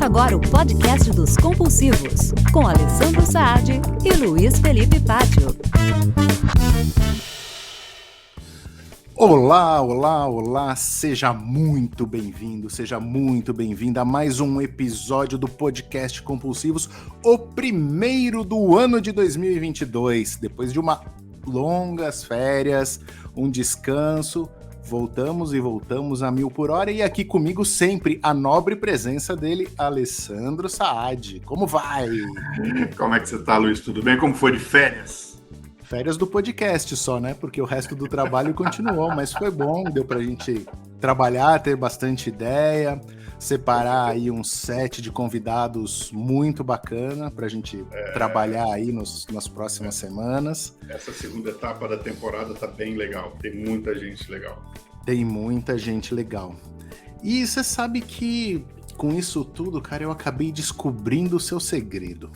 agora o podcast dos compulsivos, com Alessandro Saad e Luiz Felipe Pátio. Olá, olá, olá, seja muito bem-vindo, seja muito bem-vinda a mais um episódio do podcast Compulsivos, o primeiro do ano de 2022. Depois de longas férias, um descanso, voltamos a 1000 por hora e aqui comigo sempre a nobre presença dele, Alessandro Saad. Como vai? Como é que você tá, Luiz? Tudo bem? Como foi de férias? Férias do podcast só, né? Porque o resto do trabalho continuou, mas foi bom, deu pra gente trabalhar, ter bastante ideia, separar aí um set de convidados muito bacana pra gente trabalhar aí nas próximas semanas. Essa segunda etapa da temporada tá bem legal, tem muita gente legal. Tem muita gente legal. E você sabe que com isso tudo, cara, eu acabei descobrindo o seu segredo.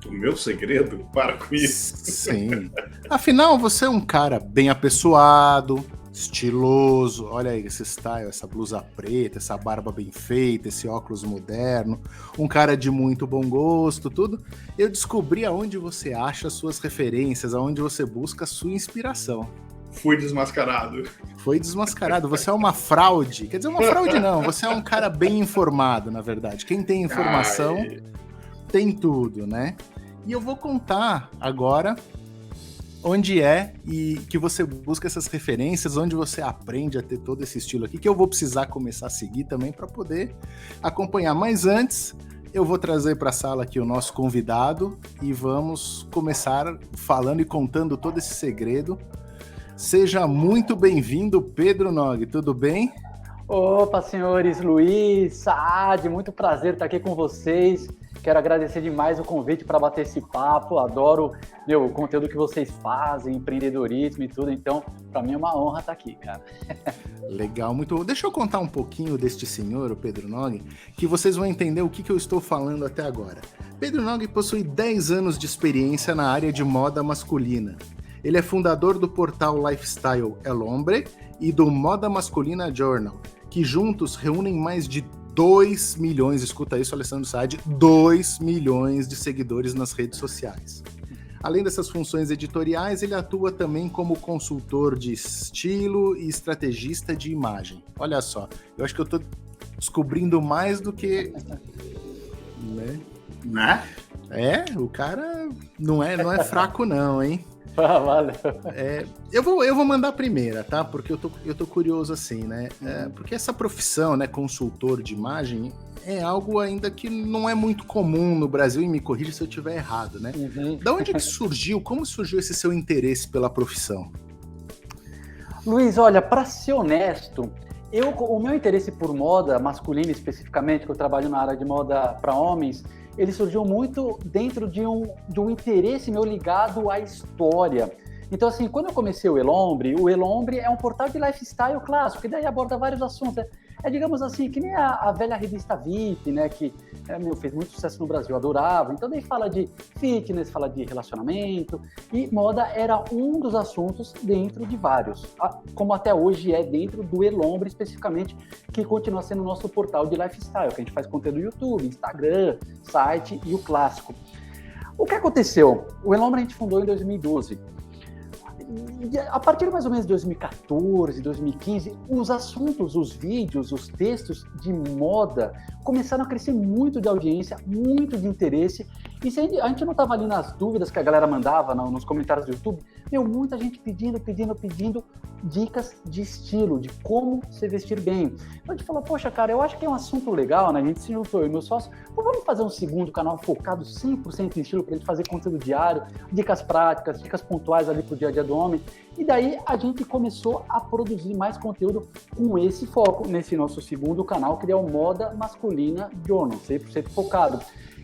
O meu segredo? Para com isso. Sim. Afinal, você é um cara bem apessoado, estiloso. Olha aí esse style, essa blusa preta, essa barba bem feita, esse óculos moderno. Um cara de muito bom gosto, tudo. Eu descobri aonde você acha as suas referências, aonde você busca a sua inspiração. Fui desmascarado. Foi desmascarado. Você é uma fraude. Quer dizer, uma fraude não. Você é um cara bem informado, na verdade. Quem tem informação tem tudo, né? E eu vou contar agora onde é e que você busca essas referências, onde você aprende a ter todo esse estilo aqui, que eu vou precisar começar a seguir também para poder acompanhar. Mas antes, eu vou trazer para a sala aqui o nosso convidado e vamos começar falando e contando todo esse segredo. Seja muito bem-vindo, Pedro Nog, tudo bem? Opa, senhores, Luiz, Saad, muito prazer estar aqui com vocês. Quero agradecer demais o convite para bater esse papo. Adoro o conteúdo que vocês fazem, empreendedorismo e tudo. Então, para mim é uma honra estar aqui, cara. Legal, muito bom. Deixa eu contar um pouquinho deste senhor, o Pedro Nog, que vocês vão entender o que eu estou falando até agora. Pedro Nog possui 10 anos de experiência na área de moda masculina. Ele é fundador do portal Lifestyle El Hombre e do Moda Masculina Journal, que juntos reúnem mais de 2 milhões, escuta isso, Alessandro Saad, 2 milhões de seguidores nas redes sociais. Além dessas funções editoriais, ele atua também como consultor de estilo e estrategista de imagem. Olha só, eu acho que eu tô descobrindo mais do que... Né? O cara não é fraco não, hein? Valeu. Eu vou mandar a primeira, tá? Porque eu tô curioso assim, né? Porque essa profissão, né, consultor de imagem, é algo ainda que não é muito comum no Brasil, e me corrija se eu estiver errado, né? Uhum. Da onde que surgiu, como surgiu esse seu interesse pela profissão? Luiz, olha, para ser honesto, o meu interesse por moda masculina especificamente, que eu trabalho na área de moda para homens, ele surgiu muito dentro de um interesse meu ligado à história. Então, assim, quando eu comecei o El Hombre é um portal de lifestyle clássico, que daí aborda vários assuntos. Digamos assim, que nem a velha revista VIP, né, que fez muito sucesso no Brasil, eu adorava. Então, daí fala de fitness, fala de relacionamento, e moda era um dos assuntos dentro de vários, como até hoje é dentro do El Hombre especificamente, que continua sendo o nosso portal de lifestyle, que a gente faz conteúdo no YouTube, Instagram, site e o clássico. O que aconteceu? O El Hombre a gente fundou em 2012. A partir mais ou menos de 2014, 2015, os assuntos, os vídeos, os textos de moda começaram a crescer muito de audiência, muito de interesse, e se a gente não estava ali nas dúvidas que a galera mandava nos comentários do YouTube, muita gente pedindo dicas de estilo, de como se vestir bem. Então a gente falou, poxa, cara, eu acho que é um assunto legal, né? A gente se juntou, eu e meu sócio, vamos fazer um segundo canal focado 100% em estilo, para a gente fazer conteúdo diário, dicas práticas, dicas pontuais ali pro dia a dia do homem. E daí a gente começou a produzir mais conteúdo com esse foco, nesse nosso segundo canal, que é o Moda Masculina Journal, 100% focado.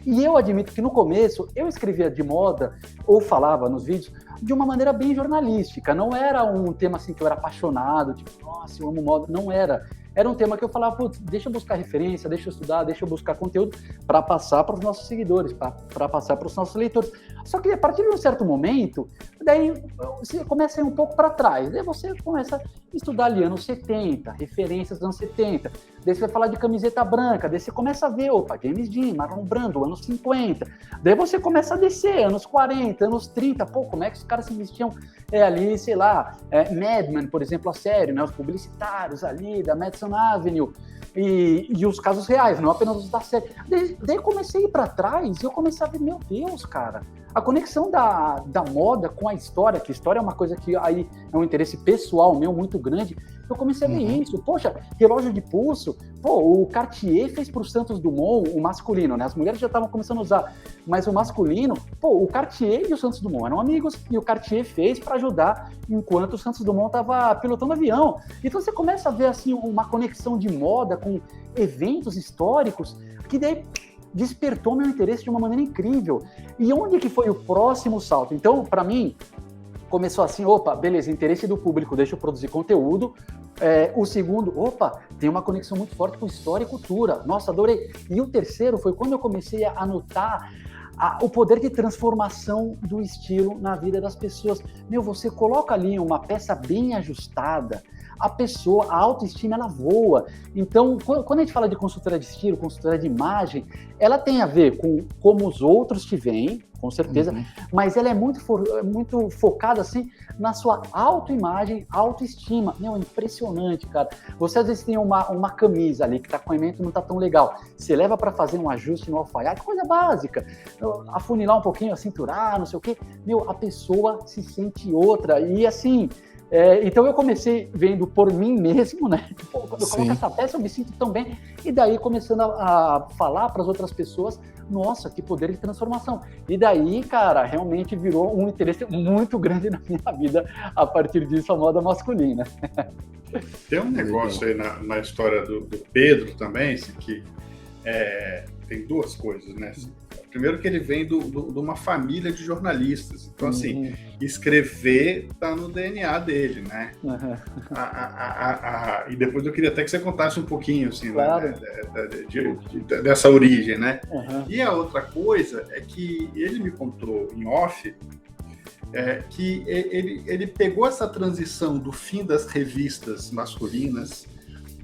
E eu admito que no começo eu escrevia de moda, ou falava nos vídeos, de uma maneira bem jornalística. Não era um tema assim que eu era apaixonado, tipo, nossa, eu amo moda. Não era. Era um tema que eu falava, putz, deixa eu buscar referência, deixa eu estudar, deixa eu buscar conteúdo para passar para os nossos seguidores, para passar para os nossos leitores. Só que a partir de um certo momento, daí você começa a ir um pouco para trás. Daí você começa a estudar ali anos 70, referências dos anos 70. Daí você vai falar de camiseta branca, daí você começa a ver, opa, James Dean, Marlon Brando, anos 50. Daí você começa a descer, anos 40, anos 30. Pô, como é que os caras se vestiam ali, sei lá, Mad Men, por exemplo, a série, né? Os publicitários ali da Madison Avenue. E os casos reais, não apenas os da série. Daí eu comecei a ir para trás e eu comecei a ver, meu Deus, cara, a conexão da moda com a história, que a história é uma coisa que aí é um interesse pessoal meu muito grande. Eu comecei a ver isso. Poxa, relógio de pulso, pô, o Cartier fez para o Santos Dumont, o masculino, né? As mulheres já estavam começando a usar, mas o masculino, pô, o Cartier e o Santos Dumont eram amigos e o Cartier fez para ajudar enquanto o Santos Dumont estava pilotando avião. Então você começa a ver assim uma conexão de moda com eventos históricos que daí despertou meu interesse de uma maneira incrível. E onde que foi o próximo salto? Então, para mim, começou assim, opa, beleza, interesse do público, deixa eu produzir conteúdo. O segundo, opa, tem uma conexão muito forte com história e cultura. Nossa, adorei. E o terceiro foi quando eu comecei a notar o poder de transformação do estilo na vida das pessoas. Meu, você coloca ali uma peça bem ajustada, a pessoa, a autoestima, ela voa. Então, quando a gente fala de consultoria de estilo, consultoria de imagem, ela tem a ver com como os outros te veem, com certeza, mas ela é muito focada, assim, na sua autoimagem, autoestima. Meu, é impressionante, cara. Você, às vezes, tem uma camisa ali que tá com o elemento não tá tão legal. Você leva para fazer um ajuste no alfaiate, coisa básica. Afunilar um pouquinho, acinturar, não sei o quê. Meu, a pessoa se sente outra. E, assim... então eu comecei vendo por mim mesmo, né? Pô, quando eu coloco essa peça eu me sinto tão bem. E daí começando a falar para as outras pessoas, nossa, que poder de transformação. E daí, cara, realmente virou um interesse muito grande na minha vida a partir disso, a moda masculina. Tem um negócio aí na história do Pedro também, que tem duas coisas, né? Primeiro que ele vem de uma família de jornalistas. Então, assim, escrever tá no DNA dele, né? E depois eu queria até que você contasse um pouquinho, assim, claro, né, dessa origem, né? E a outra coisa é que ele me contou em off que ele pegou essa transição do fim das revistas masculinas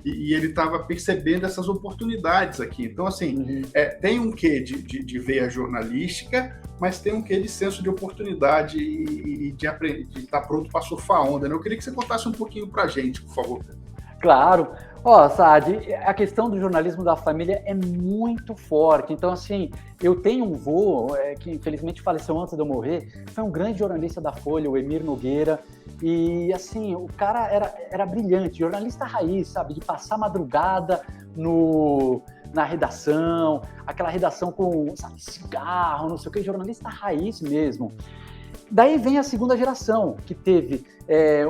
e ele estava percebendo essas oportunidades aqui. Então, assim, tem um quê de veia jornalística, mas tem um quê de senso de oportunidade e de estar pronto para surfar a onda, né? Eu queria que você contasse um pouquinho para a gente, por favor. Claro. Ó, Saad, a questão do jornalismo da família é muito forte. Então, assim, eu tenho um vô que infelizmente faleceu antes de eu morrer, foi um grande jornalista da Folha, o Emir Nogueira, e assim, o cara era brilhante, jornalista raiz, sabe, de passar madrugada na redação, aquela redação com, sabe, cigarro, não sei o que, jornalista raiz mesmo. Daí vem a segunda geração, que teve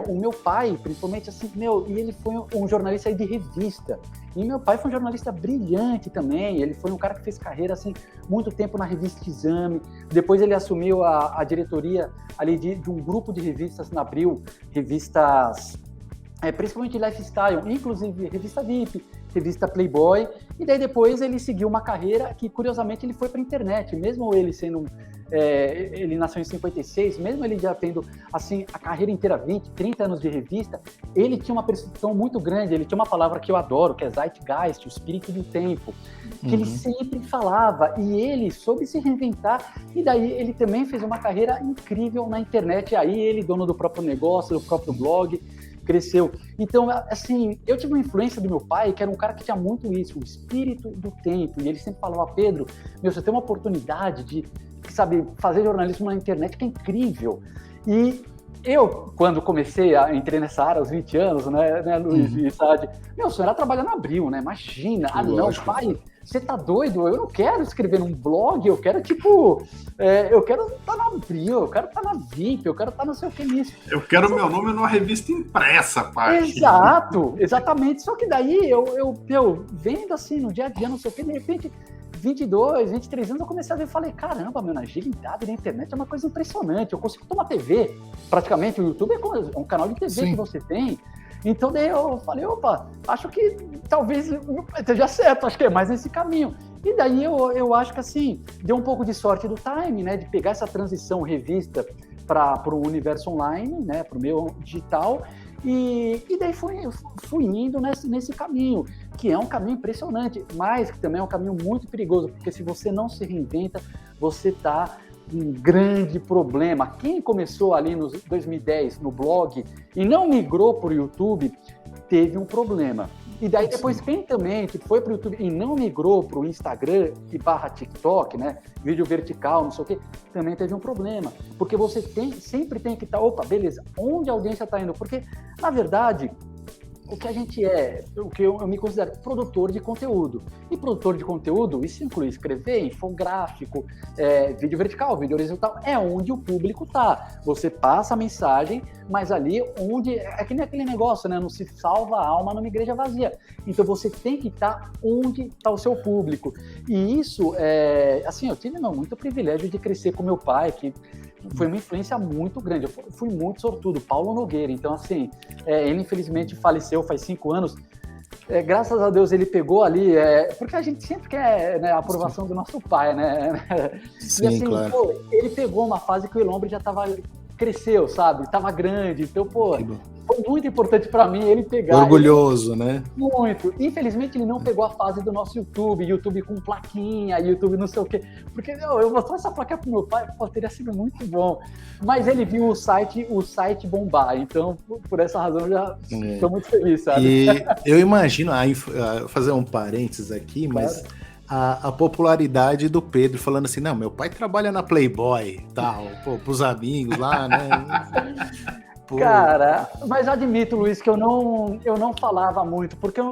o meu pai, principalmente, assim, e ele foi um jornalista aí de revista. E meu pai foi um jornalista brilhante também, ele foi um cara que fez carreira, assim, muito tempo na revista Exame. Depois ele assumiu a diretoria ali de um grupo de revistas na Abril, revistas, principalmente lifestyle, inclusive revista VIP, revista Playboy. E daí depois ele seguiu uma carreira que, curiosamente, ele foi para a internet, mesmo ele sendo... ele nasceu em 56, mesmo ele já tendo assim, a carreira inteira, 20, 30 anos de revista, ele tinha uma percepção muito grande, ele tinha uma palavra que eu adoro, que é Zeitgeist, o espírito do tempo, que ele sempre falava, e ele soube se reinventar, e daí ele também fez uma carreira incrível na internet, aí ele, dono do próprio negócio, do próprio blog, cresceu. Então, assim, eu tive uma influência do meu pai, que era um cara que tinha muito isso, o espírito do tempo, e ele sempre falava, Pedro, você tem uma oportunidade de, sabe, fazer jornalismo na internet, que é incrível. E eu, quando entrei nessa área aos 20 anos, né Luiz e Saad, meu sonho era trabalhar na Abril, né? Imagina, não, pai, você tá doido? Eu não quero escrever num blog, eu quero, eu quero estar na Abril, eu quero estar na VIP, eu quero estar não sei o que nisso. Eu quero meu nome numa revista impressa, pai. Exato, exatamente. Só que daí eu vendo assim, no dia a dia, não sei o que, de repente 22, 23 anos, eu comecei a ver e falei, caramba, meu, a agilidade da internet é uma coisa impressionante. Eu consigo tomar TV, praticamente. O YouTube é um canal de TV Sim. que você tem. Então, daí eu falei, opa, acho que talvez esteja certo, acho que é mais nesse caminho. E daí eu acho que, assim, deu um pouco de sorte do time, né, de pegar essa transição revista para o universo online, né, para o meio digital, e daí fui indo nesse caminho, que é um caminho impressionante, mas que também é um caminho muito perigoso, porque se você não se reinventa, você está um grande problema. Quem começou ali nos 2010 no blog e não migrou para o YouTube, teve um problema. E daí depois quem também que foi para o YouTube e não migrou para o Instagram e / TikTok, né, vídeo vertical, não sei o quê, também teve um problema. Porque você sempre tem que estar, opa, beleza, onde a audiência está indo? Porque, na verdade, o que a gente o que eu me considero produtor de conteúdo. E produtor de conteúdo, isso inclui escrever, infográfico, vídeo vertical, vídeo horizontal, é onde o público está. Você passa a mensagem, mas ali onde... É que nem aquele negócio, né? Não se salva a alma numa igreja vazia. Então você tem que estar onde está o seu público. E isso, assim, eu tive muito privilégio de crescer com meu pai, que foi uma influência muito grande. Eu fui muito sortudo, Paulo Nogueira. Então, assim, ele infelizmente faleceu faz 5 anos. Graças a Deus ele pegou ali, porque a gente sempre quer, né, a aprovação do nosso pai, né? Sim, e assim, claro. pô, ele pegou uma fase que o Elombre já cresceu, sabe? Tava grande. Então, pô, foi muito importante para mim ele pegar. Orgulhoso, né? Muito. Infelizmente, ele não pegou a fase do nosso YouTube com plaquinha, YouTube não sei o quê. Porque eu mostrar essa placa pro meu pai, pô, teria sido muito bom. Mas ele viu o site bombar. Então, por essa razão, eu já estou muito feliz, sabe? E eu imagino, fazer um parênteses aqui, mas... Claro. A popularidade do Pedro falando assim, não, meu pai trabalha na Playboy, tal, pô, pros amigos lá, né? Pô. Cara, mas admito, Luiz, que eu não falava muito, porque eu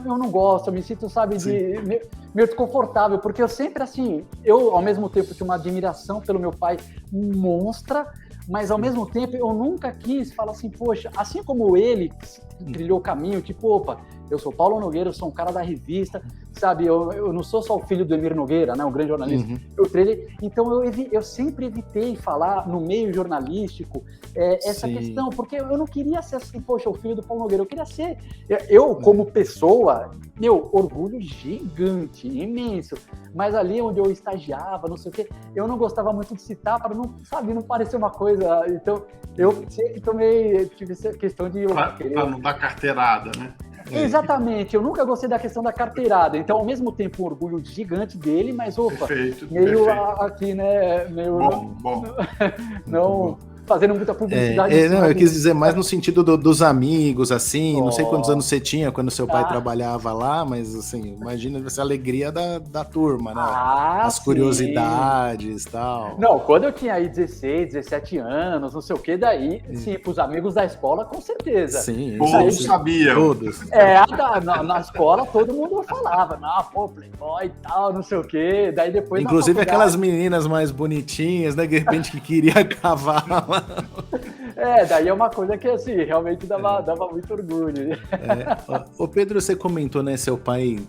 não gosto, eu me sinto, sabe, meio desconfortável, porque eu sempre, assim, eu ao mesmo tempo tinha uma admiração pelo meu pai monstra, mas ao mesmo tempo eu nunca quis falar assim, poxa, assim como ele trilhou o caminho, tipo, opa, eu sou Paulo Nogueira, eu sou um cara da revista, sabe, eu não sou só o filho do Emir Nogueira, né, um grande jornalista, eu treinei, então eu sempre evitei falar no meio jornalístico essa questão, porque eu não queria ser assim, poxa, o filho do Paulo Nogueira, eu queria ser, eu como pessoa, meu, orgulho gigante, imenso, mas ali onde eu estagiava, não sei o quê, eu não gostava muito de citar para não, sabe, não parecer uma coisa, então eu sempre tive essa questão de... Para não dar carteirada, né? Exatamente, eu nunca gostei da questão da carteirada, então ao mesmo tempo um orgulho gigante dele, mas opa, perfeito. Aqui, né, meio... Bom. Não fazendo muita publicidade. Não, eu quis dizer mais no sentido dos amigos, assim, não sei quantos anos você tinha quando seu pai trabalhava lá, mas assim, imagina essa alegria da turma, né? As curiosidades e tal. Não, quando eu tinha aí 16, 17 anos, não sei o que, daí, sim, pros amigos da escola, com certeza. Sim, todos sabiam. Todos. Na escola todo mundo falava, não, pô, Playboy e tal, não sei o que, daí depois... Inclusive aquelas meninas mais bonitinhas, né, de repente que queria cavar. Daí é uma coisa que, assim, realmente dava muito orgulho. Ô Pedro, você comentou, né, seu pai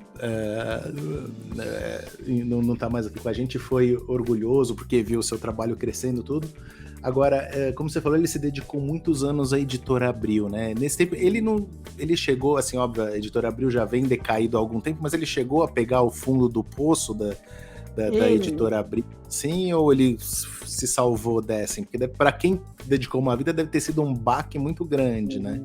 não tá mais aqui com a gente, foi orgulhoso porque viu o seu trabalho crescendo tudo. Agora, como você falou, ele se dedicou muitos anos à Editora Abril, né? Nesse tempo, ele chegou, assim, óbvio, a Editora Abril já vem decaído há algum tempo, mas ele chegou a pegar o fundo do poço da Editora Abril, sim, ou ele se salvou dessa? Porque para quem dedicou uma vida deve ter sido um baque muito grande, né?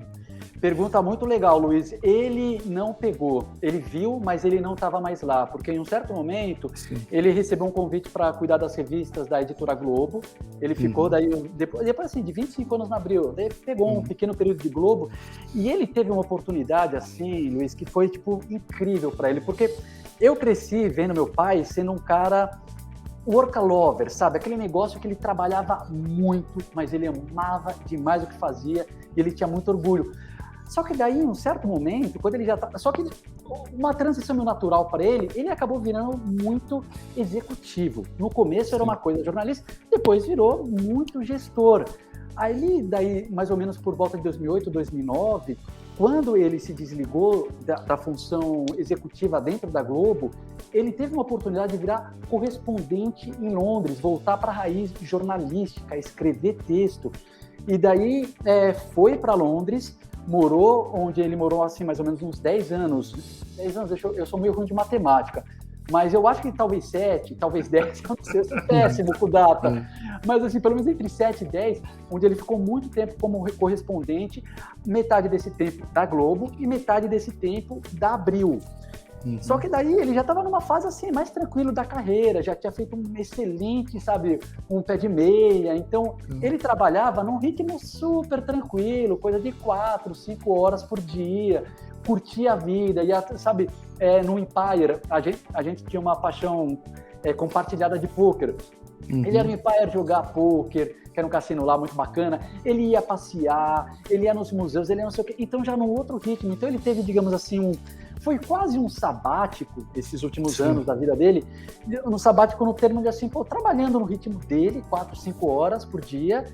Pergunta muito legal, Luiz. Ele não pegou, ele viu, mas ele não estava mais lá, porque em um certo momento ele recebeu um convite para cuidar das revistas da Editora Globo. Ele ficou daí, depois assim, de 25 anos na Abril, daí pegou um pequeno período de Globo, e ele teve uma oportunidade assim, Luiz, que foi tipo incrível para ele, porque eu cresci vendo meu pai sendo um cara workalover, sabe? Aquele negócio que ele trabalhava muito, mas ele amava demais o que fazia e ele tinha muito orgulho. Só que daí, em um certo momento, quando ele já tá... Só que uma transição meio natural para ele acabou virando muito executivo. No começo era uma coisa jornalista, depois virou muito gestor. Aí, daí, mais ou menos por volta de 2008, 2009, quando ele se desligou da função executiva dentro da Globo, ele teve uma oportunidade de virar correspondente em Londres, voltar para a raiz jornalística, escrever texto. E daí foi para Londres, morou onde ele morou assim mais ou menos uns 10 anos. 10 anos, eu sou meio ruim de matemática, mas eu acho que talvez 7, talvez 10, eu não sei, eu sou péssimo com data. Mas assim, pelo menos entre 7 e 10, onde ele ficou muito tempo como correspondente, metade desse tempo da Globo e metade desse tempo da Abril. Só que daí ele já estava numa fase assim, mais tranquilo da carreira, já tinha feito um excelente, sabe, um pé de meia, então ele trabalhava num ritmo super tranquilo, coisa de 4, 5 horas por dia, curtia a vida, ia, sabe, no Empire, a gente tinha uma paixão compartilhada de pôquer. Ele ia no Empire jogar pôquer, que era um cassino lá muito bacana, ele ia passear, ele ia nos museus, ele ia não sei o quê, então já num outro ritmo, então ele teve, digamos assim, foi quase um sabático, esses últimos anos da vida dele, no sabático no termo de assim, trabalhando no ritmo dele, 4, 5 horas por dia,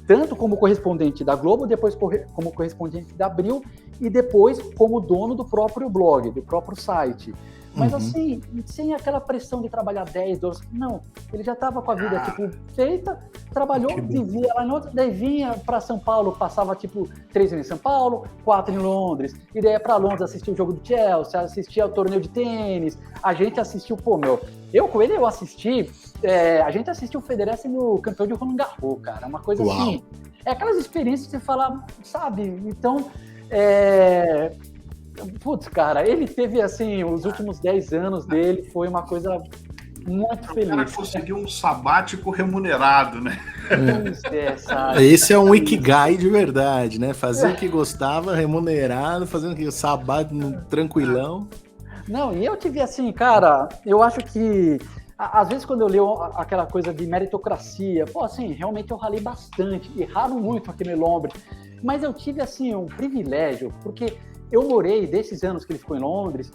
tanto como correspondente da Globo, depois como correspondente da Abril, e depois como dono do próprio blog, do próprio site. Mas assim, sem aquela pressão de trabalhar 10, 12, não, ele já estava com a vida feita, trabalhou, vivia lá em outra, daí vinha para São Paulo, passava 3 meses em São Paulo, 4 em Londres, e daí ia para Londres assistir o jogo do Chelsea, assistia ao torneio de tênis, a gente assistiu, eu com ele assisti, a gente assistiu o Federer sendo campeão de Roland Garros, cara, uma coisa assim, aquelas experiências que você fala, sabe, então, putz, cara, ele teve, assim, os últimos 10 anos dele, foi uma coisa muito feliz. O cara conseguiu um sabático remunerado, né? Esse é um Ikigai de verdade, né? Fazer o que gostava, remunerado, fazendo o sabático tranquilão. Não, e eu tive assim, cara, eu acho que às vezes quando eu leio aquela coisa de meritocracia, assim, realmente eu ralei bastante, e ralo muito aqui no Londres, mas eu tive, assim, um privilégio, porque eu morei, desses anos que ele ficou em Londres,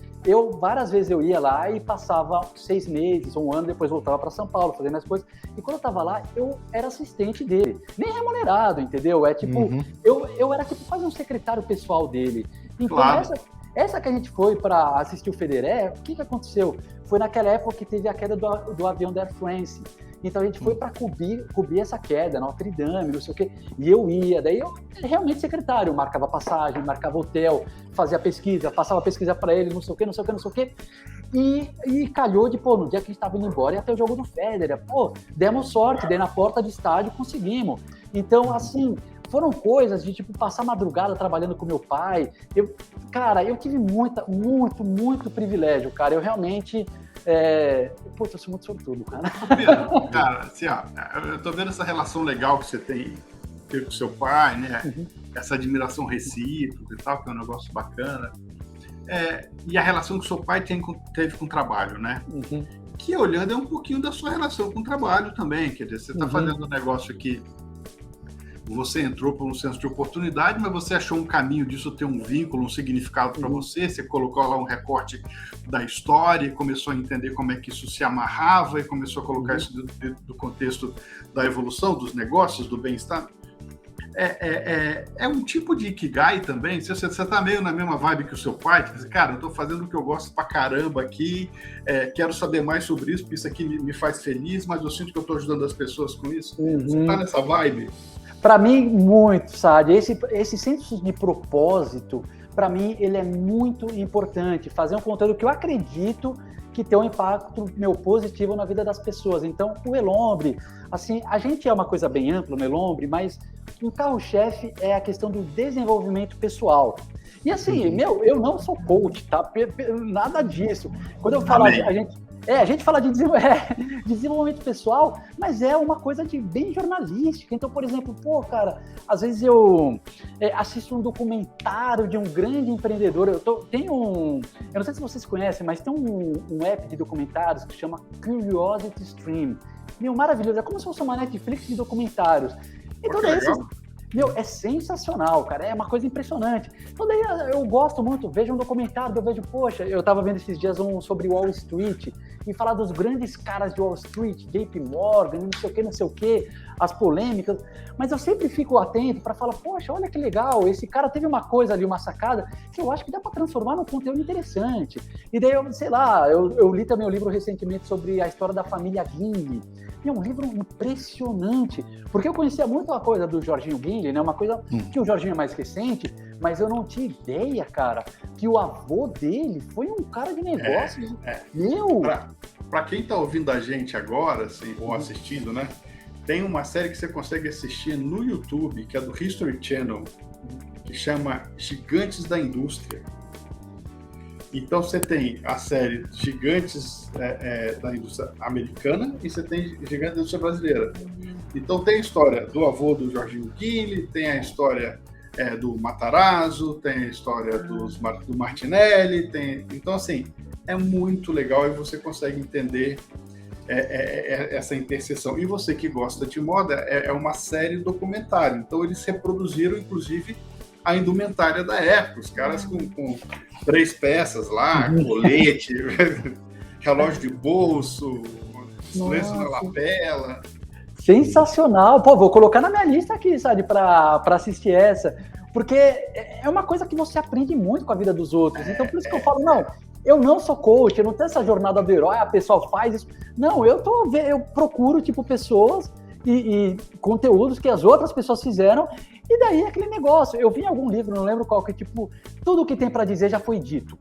várias vezes eu ia lá e passava 6 meses, um ano, depois voltava para São Paulo, fazendo as coisas. E quando eu tava lá, eu era assistente dele. Nem remunerado, entendeu? Eu era quase um secretário pessoal dele. Então, essa que a gente foi para assistir o Federer, o que aconteceu? Foi naquela época que teve a queda do avião da Air France. Então a gente foi para cobrir essa queda, Notre Dame, não sei o quê, e eu ia, daí eu realmente secretário, marcava passagem, marcava hotel, fazia pesquisa, passava pesquisa para ele, não sei o quê, e calhou de, no dia que a gente estava indo embora, ia ter o jogo do Federer, demos sorte, daí na porta do estádio conseguimos. Então, assim, foram coisas de, passar madrugada trabalhando com meu pai, eu tive muito privilégio, cara, eu realmente... eu sou muito sortudo, cara. Cara, assim, eu tô vendo essa relação legal que você tem com seu pai, né? Essa admiração recíproca e tal, que é um negócio bacana. E a relação que seu pai teve com o trabalho, né? Que, olhando, é um pouquinho da sua relação com o trabalho também. Quer dizer, você está fazendo um negócio aqui, você entrou por um senso de oportunidade, mas você achou um caminho disso ter um vínculo, um significado para você colocou lá um recorte da história e começou a entender como é que isso se amarrava e começou a colocar isso dentro do contexto da evolução, dos negócios, do bem-estar. É um tipo de Ikigai também? Você está meio na mesma vibe que o seu pai, que diz, cara, eu estou fazendo o que eu gosto pra caramba aqui, quero saber mais sobre isso, porque isso aqui me faz feliz, mas eu sinto que eu estou ajudando as pessoas com isso. Você está nessa vibe? Para mim, muito, sabe? Esse senso de propósito, para mim, ele é muito importante. Fazer um conteúdo que eu acredito que tem um impacto positivo na vida das pessoas. Então, o Elombre, assim, a gente é uma coisa bem ampla no Elombre, mas o carro-chefe é a questão do desenvolvimento pessoal. E assim, eu não sou coach, tá? Nada disso. Quando eu falo, a gente fala de desenvolvimento pessoal, mas é uma coisa bem jornalística. Então, por exemplo, cara, às vezes eu assisto um documentário de um grande empreendedor. Eu não sei se vocês conhecem, mas tem um app de documentários que chama Curiosity Stream. Maravilhoso, é como se fosse uma Netflix de documentários. Então, é sensacional, cara, é uma coisa impressionante. Então daí eu gosto muito, vejo um documentário, eu vejo, eu tava vendo esses dias um sobre Wall Street, e falar dos grandes caras de Wall Street, JP Morgan, não sei o quê. as polêmicas, mas eu sempre fico atento para falar, poxa, olha que legal, esse cara teve uma coisa ali, uma sacada, que eu acho que dá para transformar num conteúdo interessante. E daí, eu li também um livro recentemente sobre a história da família Gimli. É um livro impressionante, porque eu conhecia muito a coisa do Jorginho Gimli, né? Uma coisa que o Jorginho é mais recente, mas eu não tinha ideia, cara, que o avô dele foi um cara de negócios. Meu! Para quem está ouvindo a gente agora, assim, ou assistindo, né? Tem uma série que você consegue assistir no YouTube, que é do History Channel, que chama Gigantes da Indústria. Então você tem a série Gigantes da Indústria Americana e você tem Gigantes da Indústria Brasileira. Então tem a história do avô do Jorginho Gimli, tem a história do Matarazzo, tem a história do Martinelli, então assim, é muito legal e você consegue entender essa interseção. E você que gosta de moda, é uma série documentária, então eles reproduziram inclusive a indumentária da época, os caras com 3 peças lá, colete, relógio de bolso, lenço na lapela. Sensacional! Pô, vou colocar na minha lista aqui, sabe, para assistir essa, porque é uma coisa que você aprende muito com a vida dos outros. Então, por isso que eu falo, não, eu não sou coach, eu não tenho essa jornada do herói, a pessoa faz isso. Não, eu procuro, tipo, pessoas e conteúdos que as outras pessoas fizeram, e daí aquele negócio. Eu vi em algum livro, não lembro qual, que tipo, tudo o que tem para dizer já foi dito.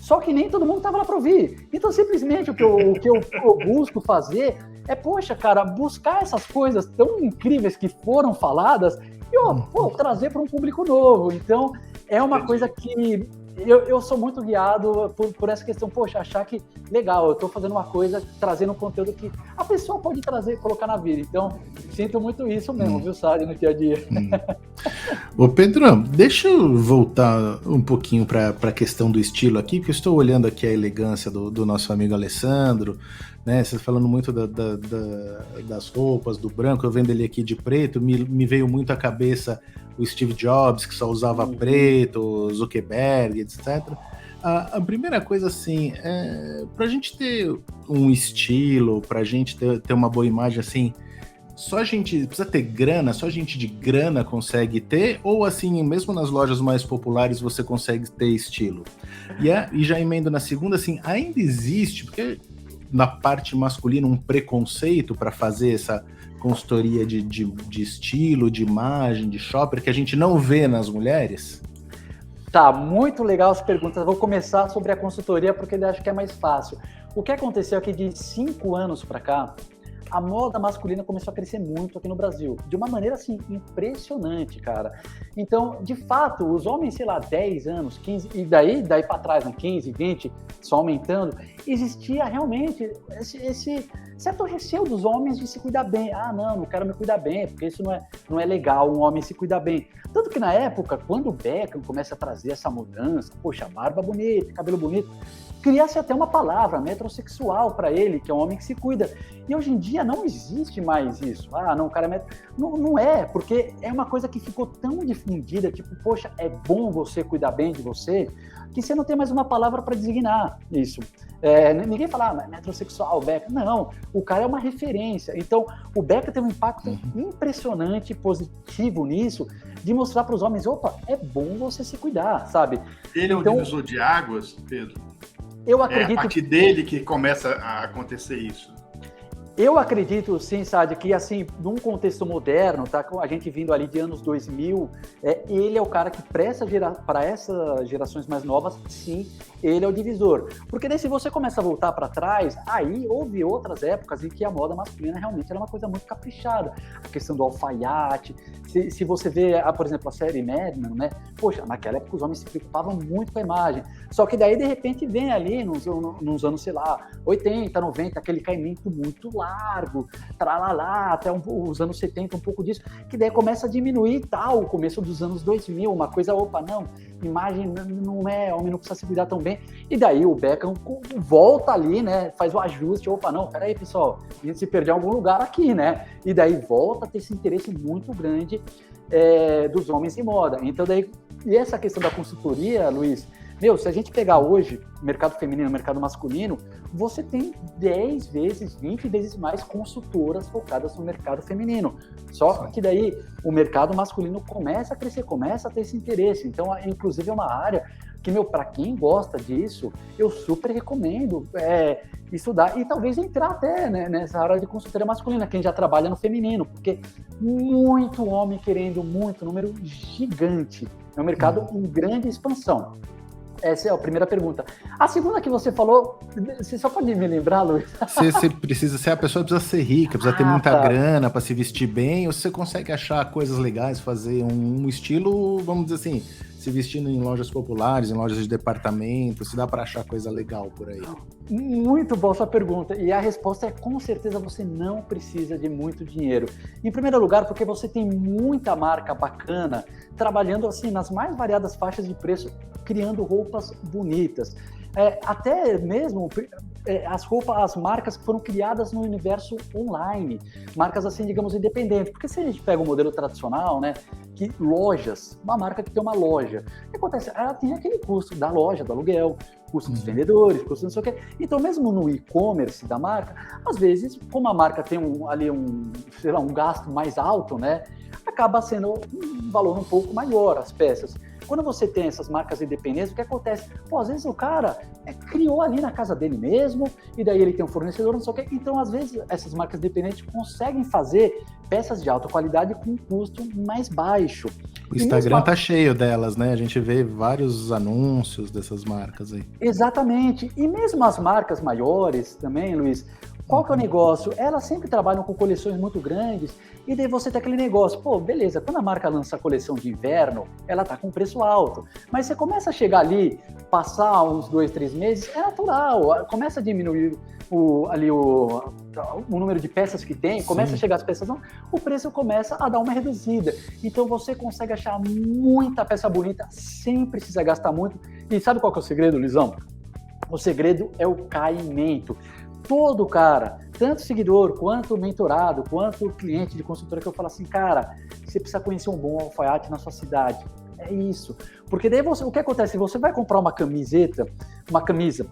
Só que nem todo mundo estava lá para ouvir. Então, simplesmente, o que eu busco fazer é, poxa, cara, buscar essas coisas tão incríveis que foram faladas e, trazer para um público novo. Então, é uma coisa que eu sou muito guiado por essa questão, poxa, achar que, legal, eu estou fazendo uma coisa, trazendo um conteúdo que a pessoa pode trazer, colocar na vida. Então, sinto muito isso mesmo, viu, Sadi, no dia a dia. Ô, Pedro, deixa eu voltar um pouquinho para a questão do estilo aqui, porque eu estou olhando aqui a elegância do nosso amigo Alessandro, né? Você falando muito das roupas, do branco, eu vendo ele aqui de preto, me veio muito à cabeça o Steve Jobs, que só usava preto, Zuckerberg, etc. A primeira coisa, assim, para a gente ter um estilo, para a gente ter uma boa imagem, assim, só a gente precisa ter grana, só a gente de grana consegue ter, ou assim, mesmo nas lojas mais populares você consegue ter estilo? E já emendo na segunda, assim, ainda existe, porque na parte masculina, um preconceito para fazer essa consultoria de estilo, de imagem, de shopper, que a gente não vê nas mulheres? Tá, muito legal as perguntas. Eu vou começar sobre a consultoria, porque eu acho que é mais fácil. O que aconteceu aqui de 5 anos para cá, a moda masculina começou a crescer muito aqui no Brasil, de uma maneira, assim, impressionante, cara. Então, de fato, os homens, sei lá, 10 anos, 15, e daí para trás, né, 15, 20, só aumentando, existia realmente esse certo receio dos homens de se cuidar bem. Ah, não quero me cuidar bem, porque isso não é legal, um homem se cuidar bem. Tanto que na época, quando o Beckham começa a trazer essa mudança, poxa, barba bonita, cabelo bonito, cria-se até uma palavra, metrosexual, para ele, que é um homem que se cuida. E hoje em dia não existe mais isso. Ah, não, o cara é não é, porque é uma coisa que ficou tão difundida, tipo, poxa, é bom você cuidar bem de você, que você não tem mais uma palavra para designar isso. Ninguém fala, metrosexual, o Beckham. Não, o cara é uma referência. Então, o Beckham tem um impacto impressionante, positivo nisso, de mostrar para os homens, opa, é bom você se cuidar, sabe? Ele é um divisor de águas, Pedro? Eu acredito... É a partir dele que começa a acontecer isso. Eu acredito, sim, Sadi, que assim, num contexto moderno, tá, com a gente vindo ali de anos 2000, ele é o cara que para essas gerações mais novas, sim, ele é o divisor. Porque daí se você começa a voltar para trás, aí houve outras épocas em que a moda masculina realmente era uma coisa muito caprichada. A questão do alfaiate, se você vê, por exemplo, a série Mad Men, né? Poxa, naquela época os homens se preocupavam muito com a imagem. Só que daí, de repente, vem ali nos anos, sei lá, 80, 90, aquele caimento muito largo, tralalá, até os anos 70, um pouco disso, que daí começa a diminuir e tal, o começo dos anos 2000, uma coisa, opa, não, imagem não é, homem não precisa se cuidar tão bem, e daí o Beckham volta ali, né, faz o ajuste, opa, não, peraí, pessoal, a gente se perdeu em algum lugar aqui, né, e daí volta a ter esse interesse muito grande dos homens em moda. Então daí, e essa questão da consultoria, Luiz, Se a gente pegar hoje mercado feminino, mercado masculino, você tem 10 vezes, 20 vezes mais consultoras focadas no mercado feminino. Só que daí o mercado masculino começa a crescer, começa a ter esse interesse. Então, inclusive, é uma área que, para quem gosta disso, eu super recomendo estudar e talvez entrar até, né, nessa área de consultoria masculina, quem já trabalha no feminino, porque muito homem querendo muito, número gigante. É um mercado em grande expansão. Essa é a primeira pergunta. A segunda que você falou, você só pode me lembrar, Luiz? Você precisa ser, a pessoa precisa ser rica, precisa ter muita grana para se vestir bem, ou você consegue achar coisas legais, fazer um estilo, vamos dizer assim, se vestindo em lojas populares, em lojas de departamento, se dá para achar coisa legal por aí? Muito boa sua pergunta. E a resposta é, com certeza, você não precisa de muito dinheiro. Em primeiro lugar, porque você tem muita marca bacana, trabalhando assim nas mais variadas faixas de preço, criando roupas bonitas. Até mesmo as marcas que foram criadas no universo online, marcas assim, digamos, independentes. Porque se a gente pega o modelo tradicional, né, que lojas, uma marca que tem uma loja, o que acontece? Ela tem aquele custo da loja, do aluguel, custo dos vendedores, custo não sei o quê. Então, mesmo no e-commerce da marca, às vezes, como a marca tem um gasto mais alto, né, acaba sendo um valor um pouco maior as peças. Quando você tem essas marcas independentes, o que acontece? Às vezes o cara criou ali na casa dele mesmo, e daí ele tem um fornecedor, não sei o quê. Então, às vezes, essas marcas independentes conseguem fazer peças de alta qualidade com um custo mais baixo. O Instagram tá cheio delas, né? A gente vê vários anúncios dessas marcas aí. Exatamente. E mesmo as marcas maiores também, Luiz, qual que é o negócio? Elas sempre trabalham com coleções muito grandes, e daí você tem aquele negócio, beleza, quando a marca lança a coleção de inverno, ela tá com preço alto, mas você começa a chegar ali, passar uns 2, 3 meses, é natural, começa a diminuir o número de peças que tem, começa a chegar as peças, o preço começa a dar uma reduzida. Então você consegue achar muita peça bonita sem precisar gastar muito. E sabe qual que é o segredo, Luizão? O segredo é o caimento. Todo cara, tanto seguidor, quanto mentorado, quanto cliente de consultora, que eu falo assim, cara, você precisa conhecer um bom alfaiate na sua cidade. É isso. Porque daí o que acontece? Você vai comprar uma camisa,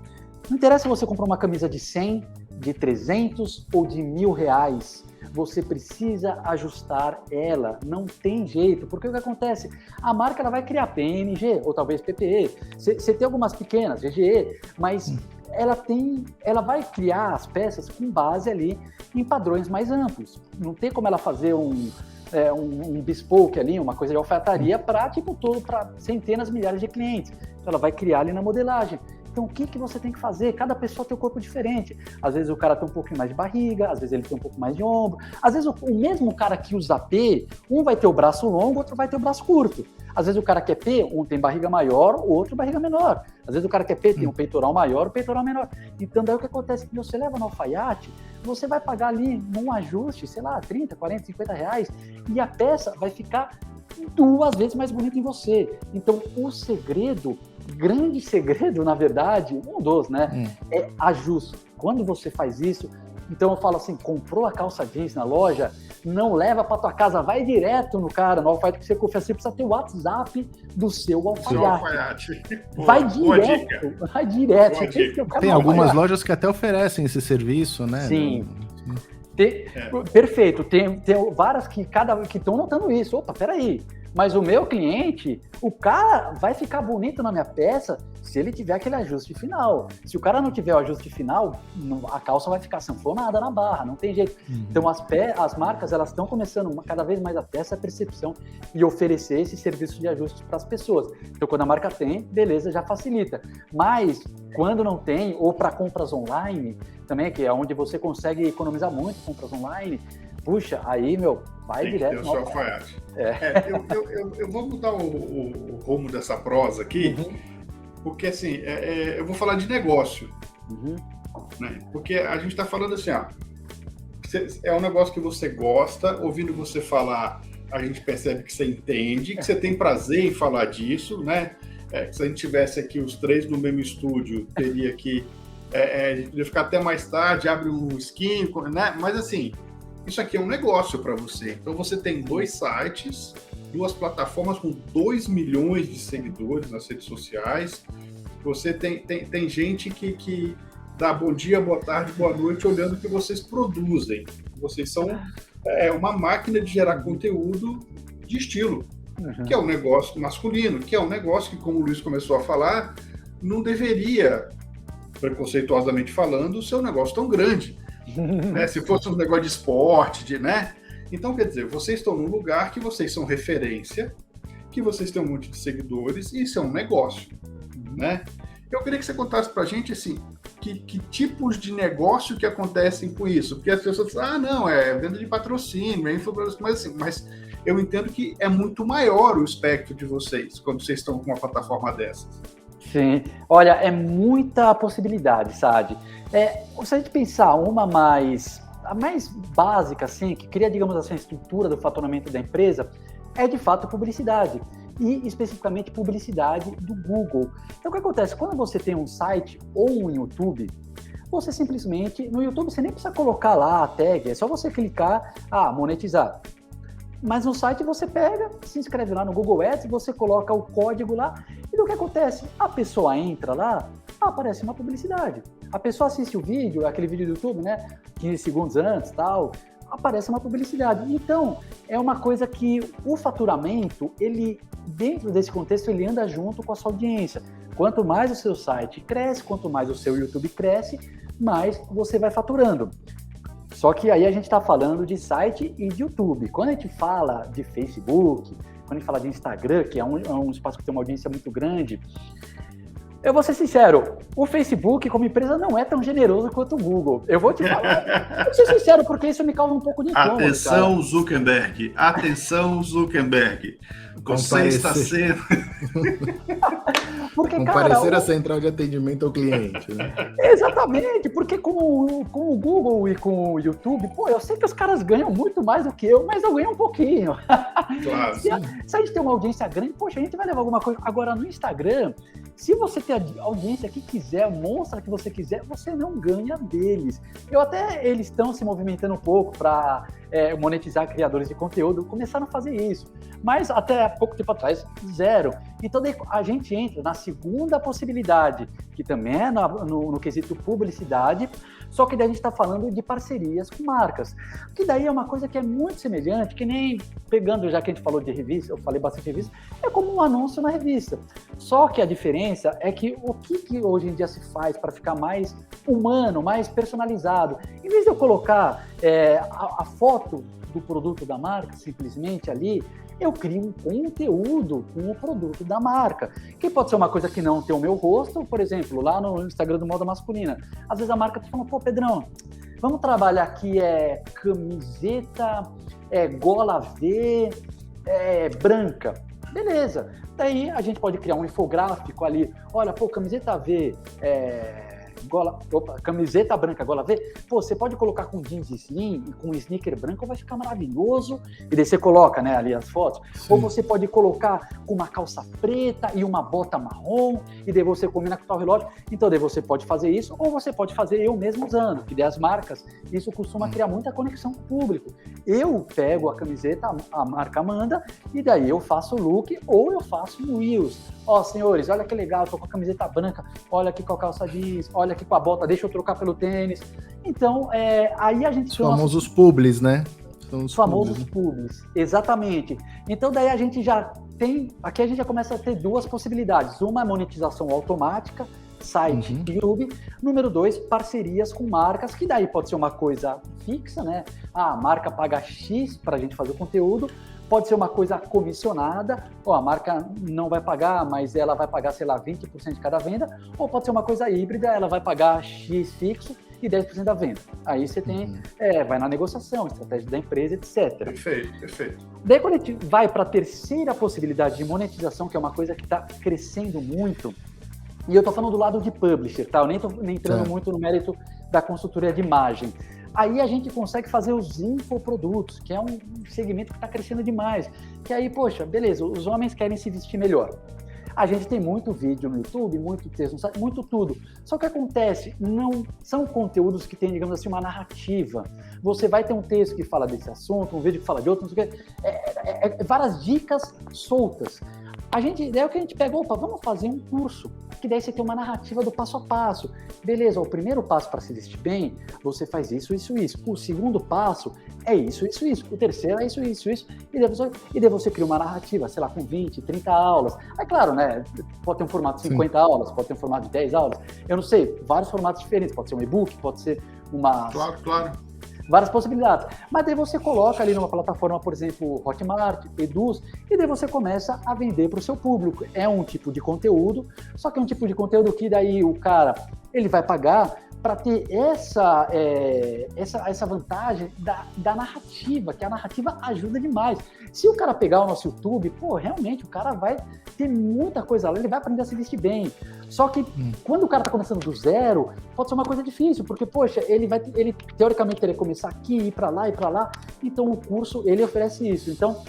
não interessa se você comprar uma camisa de 100, de 300 ou de R$1.000, você precisa ajustar ela, não tem jeito, porque o que acontece? A marca ela vai criar PNG, ou talvez PPE, você tem algumas pequenas, GGE, mas ela vai criar as peças com base ali em padrões mais amplos, não tem como ela fazer um bespoke ali, uma coisa de alfaiataria para centenas, milhares de clientes, então ela vai criar ali na modelagem. Então, o que você tem que fazer? Cada pessoa tem um corpo diferente. Às vezes o cara tem um pouquinho mais de barriga, às vezes ele tem um pouco mais de ombro. Às vezes o mesmo cara que usa P, um vai ter o braço longo, outro vai ter o braço curto. Às vezes o cara que é P, um tem barriga maior, o outro barriga menor. Às vezes o cara que é P tem um peitoral maior, o peitoral menor. Então, daí o que acontece? Quando você leva no alfaiate, você vai pagar ali num ajuste, sei lá, 30, 40, 50 reais, e a peça vai ficar 2 vezes mais bonita em você. Então, o segredo, grande segredo, na verdade, um dos, né, é ajuste. Quando você faz isso, então eu falo assim, comprou a calça jeans na loja, não leva para tua casa, vai direto no alfaiate que você confia, você precisa ter o WhatsApp do seu alfaiate. Vai direto. Tem algumas lojas que até oferecem esse serviço, né? Sim. Perfeito, tem várias que estão notando isso. Opa, peraí, mas o meu cliente, o cara vai ficar bonito na minha peça se ele tiver aquele ajuste final. Se o cara não tiver o ajuste final, a calça vai ficar sanfonada na barra, não tem jeito. Então as marcas elas estão começando cada vez mais a ter essa percepção e oferecer esse serviço de ajuste para as pessoas. Então quando a marca tem, beleza, já facilita. Mas quando não tem, ou para compras online, também, que é onde você consegue economizar muito compras online, puxa, aí, vai tem direto. Tem o seu alfaiate. Eu vou mudar o rumo dessa prosa aqui, porque assim, eu vou falar de negócio. Né? Porque a gente está falando assim, é um negócio que você gosta, ouvindo você falar, a gente percebe que você entende, que você tem prazer em falar disso, né? Se a gente tivesse aqui os 3 no mesmo estúdio, teria que a gente podia ficar até mais tarde, abre um skin, né? Mas assim, isso aqui é um negócio para você. Então você tem 2 sites, 2 plataformas com 2 milhões de seguidores nas redes sociais, Você tem gente que dá bom dia, boa tarde, boa noite, olhando o que vocês produzem. Vocês são uma máquina de gerar conteúdo de estilo, que é um negócio masculino, que é um negócio que, como o Luiz começou a falar, não deveria, preconceituosamente falando, ser um negócio tão grande. Né? Se fosse um negócio de esporte, né? Então, quer dizer, vocês estão num lugar que vocês são referência, que vocês têm um monte de seguidores, e isso é um negócio, né? Eu queria que você contasse pra gente, assim, que tipos de negócio que acontecem com isso? Porque as pessoas falam, não, é venda de patrocínio, é influência, mas eu entendo que é muito maior o espectro de vocês, quando vocês estão com uma plataforma dessas. Sim, olha, é muita possibilidade, Saad. Se a gente pensar a mais básica, assim, que cria, digamos assim, a estrutura do faturamento da empresa, é de fato publicidade. E especificamente publicidade do Google. Então o que acontece? Quando você tem um site ou um YouTube, você simplesmente, no YouTube você nem precisa colocar lá a tag, é só você clicar, monetizar. Mas no site você pega, se inscreve lá no Google Ads, você coloca o código lá, e o que acontece? A pessoa entra lá, aparece uma publicidade. A pessoa assiste o vídeo, aquele vídeo do YouTube, né, 15 segundos antes, tal, aparece uma publicidade. Então, é uma coisa que o faturamento, ele, dentro desse contexto, ele anda junto com a sua audiência. Quanto mais o seu site cresce, quanto mais o seu YouTube cresce, mais você vai faturando. Só que aí a gente está falando de site e de YouTube. Quando a gente fala de Facebook, quando a gente fala de Instagram, que é um espaço que tem uma audiência muito grande, eu vou ser sincero, o Facebook como empresa não é tão generoso quanto o Google. Eu vou te falar. Vou ser sincero, porque isso me causa um pouco de incômodo. Atenção, Zuckerberg. Atenção, Zuckerberg. Você está sendo... Porque, comparecer à central de atendimento ao cliente. Né? Exatamente, porque com o Google e com o YouTube, eu sei que os caras ganham muito mais do que eu, mas eu ganho um pouquinho. Claro. Se a gente tem uma audiência grande, a gente vai levar alguma coisa. Agora, no Instagram, se você tem a audiência que quiser, mostra que você quiser, você não ganha deles. Eles estão se movimentando um pouco para monetizar criadores de conteúdo, começaram a fazer isso. Mas até pouco tempo atrás, zero. Então daí a gente entra na segunda possibilidade, que também é no quesito publicidade, só que daí a gente está falando de parcerias com marcas. Que daí é uma coisa que é muito semelhante, que nem pegando, já que a gente falou de revista, eu falei bastante de revista, é como um anúncio na revista. Só que a diferença é que o que hoje em dia se faz para ficar mais humano, mais personalizado, em vez de eu colocar a foto do produto da marca simplesmente ali, eu crio um conteúdo com o produto da marca, que pode ser uma coisa que não tem o meu rosto, por exemplo, lá no Instagram do Moda Masculina. Às vezes a marca tá falando, Pedrão, vamos trabalhar aqui camiseta, gola V, branca. Beleza. Daí a gente pode criar um infográfico ali, olha, camiseta V, camiseta branca, gola V, você pode colocar com jeans slim e com sneaker branco, vai ficar maravilhoso, e daí você coloca, né, ali as fotos. Sim. Ou você pode colocar com uma calça preta e uma bota marrom, e daí você combina com o tal relógio. Então daí você pode fazer isso, ou você pode fazer eu mesmo usando, que daí as marcas, isso costuma criar muita conexão com o público. Eu pego a camiseta, a marca manda, e daí eu faço o look, ou eu faço no Reels. Senhores, olha que legal, eu tô com a camiseta branca, olha aqui com a calça jeans, olha aqui com a bota, deixa eu trocar pelo tênis. Então, aí a gente... Os famosos publis, né? São os famosos publis, exatamente. Então, daí a gente já tem... Aqui a gente já começa a ter duas possibilidades. Uma é monetização automática, site e YouTube. Número 2, parcerias com marcas, que daí pode ser uma coisa fixa, né? A marca paga X para a gente fazer o conteúdo. Pode ser uma coisa comissionada, a marca não vai pagar, mas ela vai pagar, sei lá, 20% de cada venda, ou pode ser uma coisa híbrida, ela vai pagar X fixo e 10% da venda. Aí você tem, vai na negociação, estratégia da empresa, etc. Perfeito. Daí quando a gente vai para a terceira possibilidade de monetização, que é uma coisa que está crescendo muito, e eu estou falando do lado de publisher, tá? Eu nem estou entrando muito no mérito da consultoria de imagem. Aí a gente consegue fazer os infoprodutos, que é um segmento que está crescendo demais. Que aí, beleza, os homens querem se vestir melhor. A gente tem muito vídeo no YouTube, muito texto no site, muito tudo. Só que acontece, não são conteúdos que têm, digamos assim, uma narrativa. Você vai ter um texto que fala desse assunto, um vídeo que fala de outro, não sei o quê. Várias dicas soltas. Daí o que a gente pega, vamos fazer um curso, que daí você tem uma narrativa do passo a passo. Beleza, o primeiro passo para se vestir bem, você faz isso. O segundo passo é isso. O terceiro é isso. E daí você cria uma narrativa, sei lá, com 20, 30 aulas. Aí, claro, né, pode ter um formato de 50 aulas, pode ter um formato de 10 aulas. Eu não sei, vários formatos diferentes. Pode ser um e-book, pode ser uma... Claro. Várias possibilidades. Mas daí você coloca ali numa plataforma, por exemplo, Hotmart, Eduz, e daí você começa a vender para o seu público. É um tipo de conteúdo, só que é um tipo de conteúdo que daí o cara, ele vai pagar para ter essa vantagem da narrativa, que a narrativa ajuda demais. Se o cara pegar o nosso YouTube, realmente o cara vai ter muita coisa lá, ele vai aprender a se vestir bem. Só que quando o cara está começando do zero, pode ser uma coisa difícil, porque, poxa, ele teoricamente teria que começar aqui, ir para lá, então o curso, ele oferece isso. Então,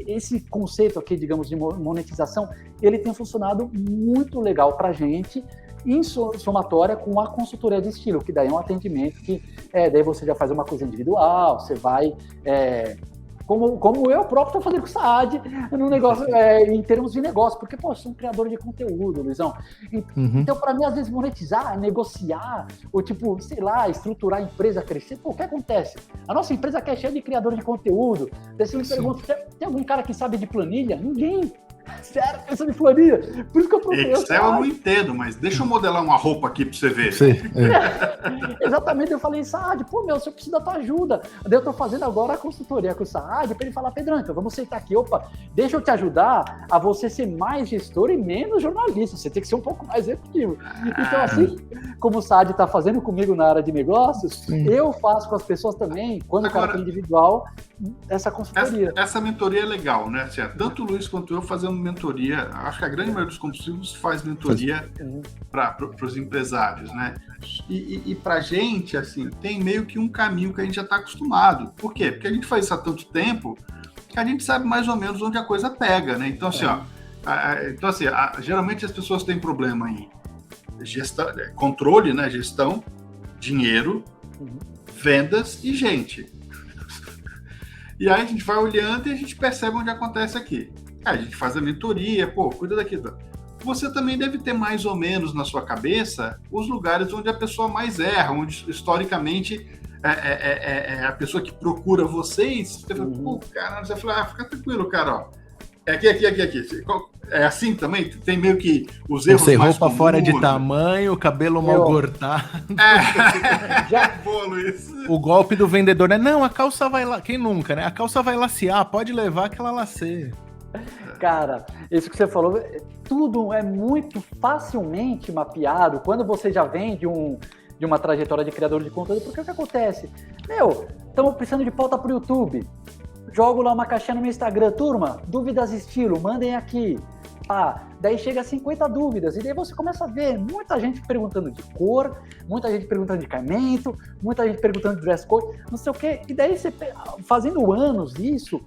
esse conceito aqui, digamos, de monetização, ele tem funcionado muito legal para a gente, em somatória com a consultoria de estilo, que daí é um atendimento que daí você já faz uma coisa individual, você vai... Como eu próprio estou fazendo com o Saad no negócio, em termos de negócio, porque, eu sou um criador de conteúdo, Luizão. Então, para mim, às vezes, monetizar, negociar, ou tipo, sei lá, estruturar a empresa, crescer, o que acontece? A nossa empresa aqui é cheia de criador de conteúdo. Daí você me pergunta, tem algum cara que sabe de planilha? Ninguém. Sério, pensa de planilha. Por isso que eu procurei. Excel eu não entendo, mas deixa eu modelar uma roupa aqui pra você ver. Sim, Exatamente, eu falei, Saad, você precisa da tua ajuda. Daí eu tô fazendo agora a consultoria com o Saad pra ele falar, Pedrão, então vamos sentar aqui, deixa eu te ajudar a você ser mais gestor e menos jornalista. Você tem que ser um pouco mais executivo. Então, assim como o Saad tá fazendo comigo na área de negócios, eu faço com as pessoas também, quando o cara tem individual, essa consultoria. Essa mentoria é legal, né? Assim, tanto o Luiz quanto eu fazemos mentoria. Acho que a grande maioria dos compulsivos faz mentoria para os empresários, né? E para a gente, assim, tem meio que um caminho que a gente já está acostumado. Por quê? Porque a gente faz isso há tanto tempo que a gente sabe mais ou menos onde a coisa pega, né? Então, assim, geralmente as pessoas têm problema em gestão, controle, né? Gestão, dinheiro, vendas e gente. E aí a gente vai olhando e a gente percebe onde acontece aqui. Aí a gente faz a mentoria, cuida daqui. Você também deve ter mais ou menos na sua cabeça os lugares onde a pessoa mais erra, onde historicamente é a pessoa que procura vocês. Você fala, cara, você fala, fica tranquilo, cara, é aqui. É assim também? Tem meio que os erros mais comuns. Roupa fora de tamanho, cabelo mal cortado. Boa, Luiz. O golpe do vendedor, né? Não, a calça vai lá. Quem nunca, né? A calça vai lacear, pode levar que ela laceia. Cara, isso que você falou, tudo é muito facilmente mapeado quando você já vem de uma trajetória de criador de conteúdo, porque o que acontece? Estamos precisando de pauta para o YouTube. Jogo lá uma caixinha no meu Instagram, turma, dúvidas estilo, mandem aqui. Daí chega a 50 dúvidas, e daí você começa a ver muita gente perguntando de cor, muita gente perguntando de caimento, muita gente perguntando de dress code, não sei o quê. E daí você, fazendo anos isso,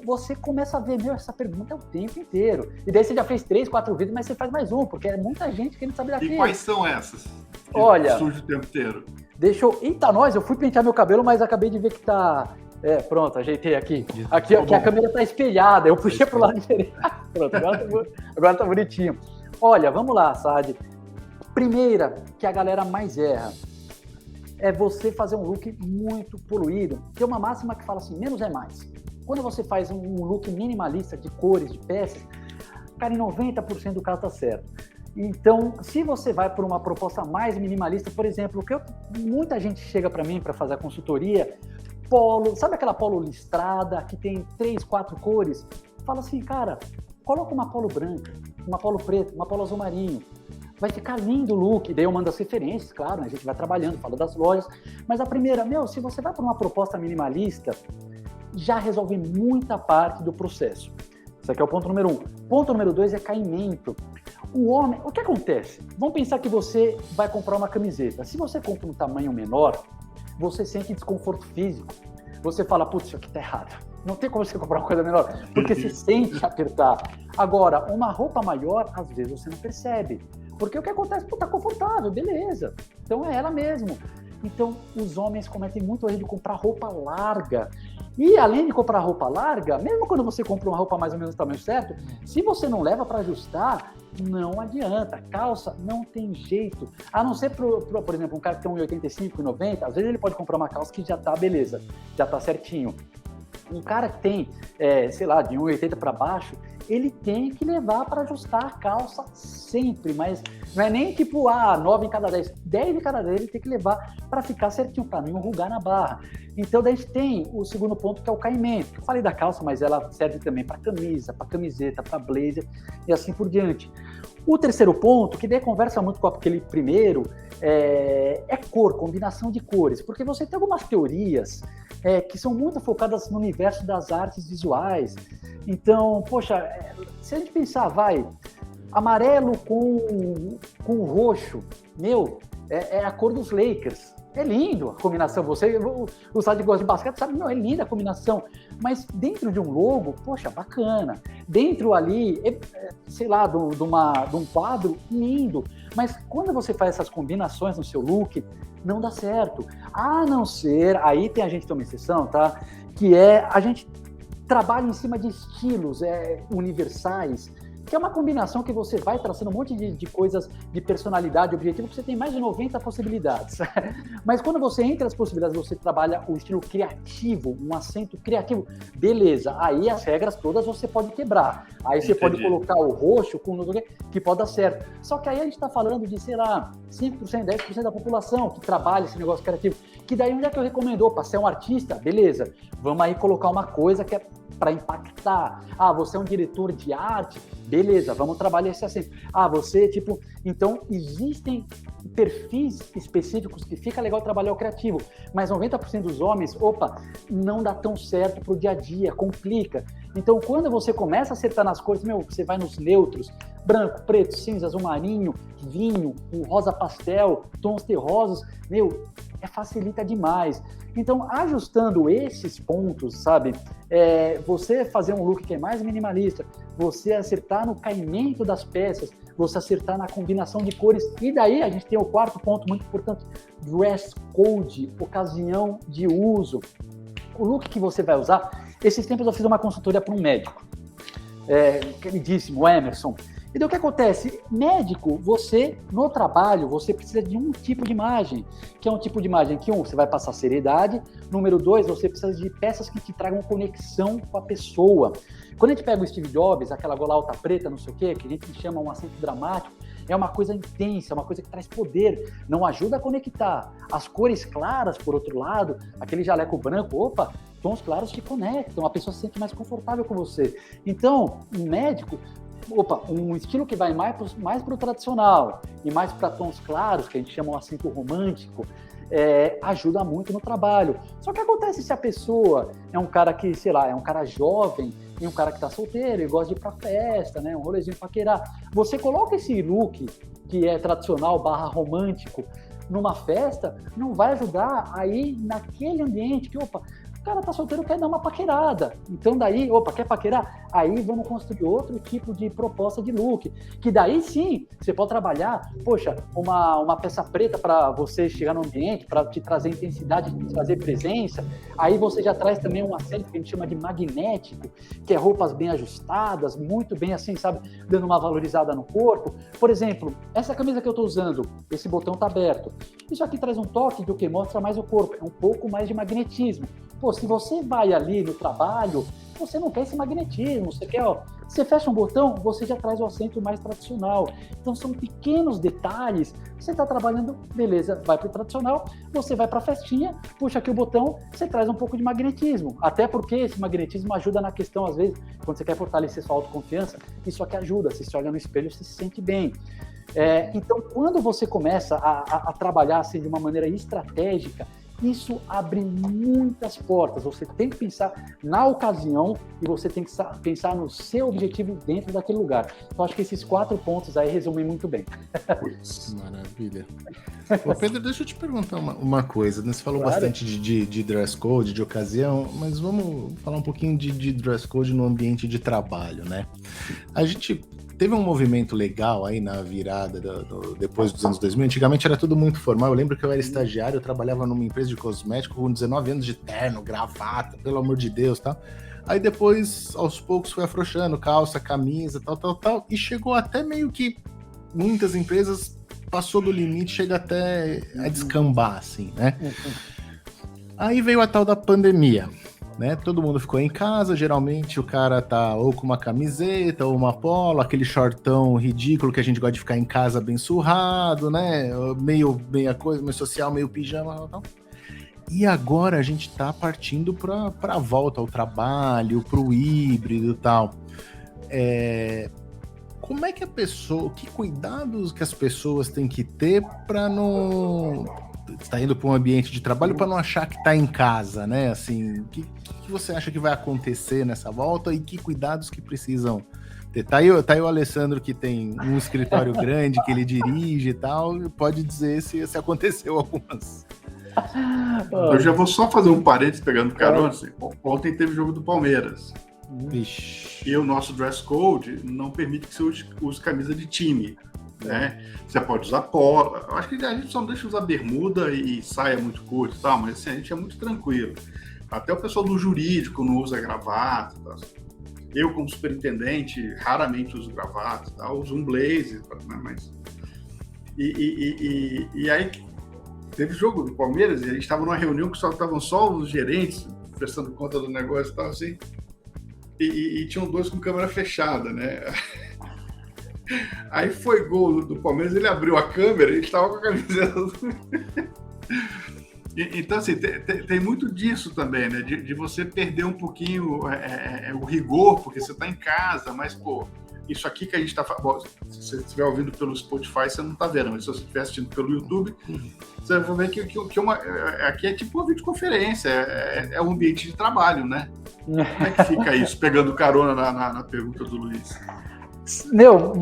você começa a ver, essa pergunta é o tempo inteiro. E daí você já fez 3, 4 vídeos, mas você faz mais um, porque é muita gente querendo saber daquilo. E quais são essas? Olha, surge o tempo inteiro. eu fui pentear meu cabelo, mas acabei de ver que tá... pronto, ajeitei aqui. Aqui a câmera tá espelhada, eu puxei pro lado direito. Pronto, agora tá bonitinho. Olha, vamos lá, Saad. Primeira, que a galera mais erra, é você fazer um look muito poluído. Tem uma máxima que fala assim, menos é mais. Quando você faz um look minimalista de cores, de peças, cara, em 90% do caso tá certo. Então, se você vai por uma proposta mais minimalista, por exemplo, muita gente chega para mim para fazer a consultoria, polo, sabe aquela polo listrada que tem 3, 4 cores? Fala assim, cara, coloca uma polo branca, uma polo preta, uma polo azul marinho. Vai ficar lindo o look. Daí eu mando as referências, claro, né? A gente vai trabalhando, fala das lojas. Mas a primeira, se você vai por uma proposta minimalista, já resolve muita parte do processo. Esse aqui é o ponto número 1. Ponto número 2 é caimento. O homem, o que acontece? Vamos pensar que você vai comprar uma camiseta. Se você compra um tamanho menor, você sente desconforto físico. Você fala, putz, isso aqui tá errado. Não tem como você comprar uma coisa menor, porque se sente apertar. Agora, uma roupa maior, às vezes você não percebe. Porque o que acontece? Tá confortável, beleza. Então é ela mesmo. Então, os homens cometem muito erro de comprar roupa larga. E além de comprar roupa larga, mesmo quando você compra uma roupa mais ou menos do tamanho certo, se você não leva para ajustar, não adianta. Calça não tem jeito. A não ser, por exemplo, um cara que tem 1,85, 1,90, às vezes ele pode comprar uma calça que já tá beleza, já tá certinho. Um cara que tem, sei lá, de 1,80 para baixo, ele tem que levar para ajustar a calça sempre, mas não é nem tipo, 9 em cada 10, 10 em cada 10 ele tem que levar para ficar certinho, para não enrugar na barra. Então, daí a gente tem o segundo ponto, que é o caimento. Eu falei da calça, mas ela serve também para camisa, para camiseta, para blazer e assim por diante. O terceiro ponto, que daí conversa muito com aquele primeiro, é cor, combinação de cores, porque você tem algumas teorias que são muito focadas no universo das artes visuais. Então, poxa, se a gente pensar, amarelo com roxo, é a cor dos Lakers. É lindo a combinação. O site que gosta de basquete sabe, é linda a combinação. Mas dentro de um logo, poxa, bacana. Dentro ali, sei lá, de um quadro, lindo. Mas quando você faz essas combinações no seu look, não dá certo. A não ser, aí a gente tem uma exceção, tá? Que a gente trabalha em cima de estilos universais, que é uma combinação que você vai traçando um monte de coisas de personalidade, objetivo, que você tem mais de 90 possibilidades. Mas quando você entra as possibilidades, você trabalha o estilo criativo, um acento criativo, beleza, aí as regras todas você pode quebrar. Aí você pode colocar o roxo com o que pode dar certo. Só que aí a gente está falando de, sei lá, 5%, 10% da população que trabalha esse negócio criativo. Que daí onde é que eu recomendo? Para ser um artista, beleza, vamos aí colocar uma coisa que é para impactar. Você é um diretor de arte, beleza, vamos trabalhar esse acento. Você, então existem perfis específicos que fica legal trabalhar o criativo, mas 90% dos homens, não dá tão certo pro dia a dia, complica. Então, quando você começa a acertar nas cores, você vai nos neutros, branco, preto, cinza, azul marinho, vinho, o rosa pastel, tons terrosos, facilita demais. Então, ajustando esses pontos, sabe, você fazer um look que é mais minimalista, você acertar no caimento das peças, você acertar na combinação de cores, e daí a gente tem o quarto ponto muito importante, dress code, ocasião de uso. O look que você vai usar, esses tempos eu fiz uma consultoria para um médico, queridíssimo, o Emerson. Então, o que acontece? Médico, no trabalho, você precisa de um tipo de imagem, que é um tipo de imagem que, você vai passar seriedade, número 2, você precisa de peças que te tragam conexão com a pessoa. Quando a gente pega o Steve Jobs, aquela gola alta preta, não sei o quê, que a gente chama um acento dramático, é uma coisa intensa, é uma coisa que traz poder, não ajuda a conectar. As cores claras, por outro lado, aquele jaleco branco, tons claros te conectam, a pessoa se sente mais confortável com você. Então, um médico, um estilo que vai mais para o tradicional e mais para tons claros, que a gente chama um acento romântico, ajuda muito no trabalho. Só que acontece se a pessoa é um cara que, sei lá, é um cara jovem e um cara que está solteiro e gosta de ir para festa, né, um rolezinho paquerar. Você coloca esse look que é tradicional / romântico numa festa, não vai ajudar aí naquele ambiente que, o cara tá solteiro, quer dar uma paquerada. Então daí, quer paquerar? Aí vamos construir outro tipo de proposta de look. Que daí sim, você pode trabalhar, uma peça preta para você chegar no ambiente, para te trazer intensidade, te trazer presença. Aí você já traz também um acento que a gente chama de magnético, que é roupas bem ajustadas, muito bem assim, sabe, dando uma valorizada no corpo. Por exemplo, essa camisa que eu tô usando, esse botão tá aberto. Isso aqui traz um toque do que mostra mais o corpo, é um pouco mais de magnetismo. Se você vai ali no trabalho, você não quer esse magnetismo, você quer, você fecha um botão, você já traz o acento mais tradicional. Então são pequenos detalhes, você está trabalhando, beleza, vai para o tradicional, você vai para a festinha, puxa aqui o botão, você traz um pouco de magnetismo, até porque esse magnetismo ajuda na questão, às vezes, quando você quer fortalecer sua autoconfiança, isso aqui ajuda, você se olha no espelho, você se sente bem. Então, quando você começa a trabalhar assim, de uma maneira estratégica, isso abre muitas portas. Você tem que pensar na ocasião e você tem que pensar no seu objetivo dentro daquele lugar. Então, acho que esses 4 pontos aí resumem muito bem. Maravilha. Pedro, deixa eu te perguntar uma coisa. Você falou bastante de dress code, de ocasião, mas vamos falar um pouquinho de dress code no ambiente de trabalho, né? A gente teve um movimento legal aí na virada depois dos anos 2000. Antigamente era tudo muito formal. Eu lembro que eu era estagiário, eu trabalhava numa empresa de cosmético com 19 anos de terno, gravata, pelo amor de Deus, tal. Aí depois, aos poucos, foi afrouxando, calça, camisa, tal, e chegou até meio que muitas empresas passou do limite, chega até a descambar, assim, né? Aí veio a tal da pandemia, né? Todo mundo ficou em casa, geralmente o cara tá ou com uma camiseta ou uma polo, aquele shortão ridículo que a gente gosta de ficar em casa bem surrado, né? Meio coisa, meio social, meio pijama, tal. E agora a gente tá partindo para a volta ao trabalho, pro híbrido e tal. Como é que que cuidados que as pessoas têm que ter para não... Está indo para um ambiente de trabalho para não achar que está em casa, né? Assim, o que você acha que vai acontecer nessa volta e que cuidados que precisam ter? Tá aí o Alessandro, que tem um escritório grande que ele dirige e tal, pode dizer se aconteceu algumas. Eu já vou só fazer um parênteses pegando carona. Assim. Ontem teve jogo do Palmeiras. Vixe. E o nosso dress code não permite que você use camisa de time. Né? Você pode usar polo. Eu acho que a gente só não deixa usar bermuda e saia muito curta e tal, mas assim, a gente é muito tranquilo. Até o pessoal do jurídico não usa gravata. Tá? Eu, como superintendente, raramente uso gravata. Tá? Uso um blazer. Né? Mas... E aí teve jogo do Palmeiras e a gente estava numa reunião que estavam só os gerentes prestando conta do negócio e tal, assim. E tinham dois com câmera fechada, né? Aí foi gol do Palmeiras, ele abriu a câmera e estava com a camiseta. Então, assim, tem muito disso também, né? De você perder um pouquinho o rigor, porque você está em casa, mas, pô, isso aqui que a gente está falando... Se você estiver ouvindo pelo Spotify, você não está vendo, mas se você estiver assistindo pelo YouTube, você vai ver que aqui é tipo uma videoconferência, é um ambiente de trabalho, né? Como é que fica isso, pegando carona na pergunta do Luiz?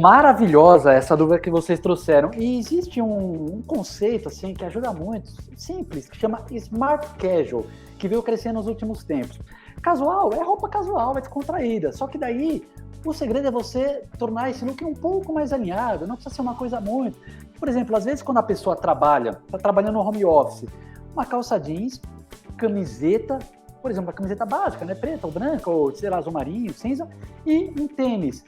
Maravilhosa essa dúvida que vocês trouxeram. E existe um conceito assim que ajuda muito, simples, que chama Smart Casual, que veio crescendo nos últimos tempos. Casual é roupa casual, é descontraída. Só que daí o segredo é você tornar esse look um pouco mais alinhado, não precisa ser uma coisa muito. Por exemplo, às vezes quando a pessoa está trabalhando no home office, uma calça jeans, camiseta, por exemplo, a camiseta básica, né, preta ou branca, ou sei lá, azul marinho, cinza, e um tênis.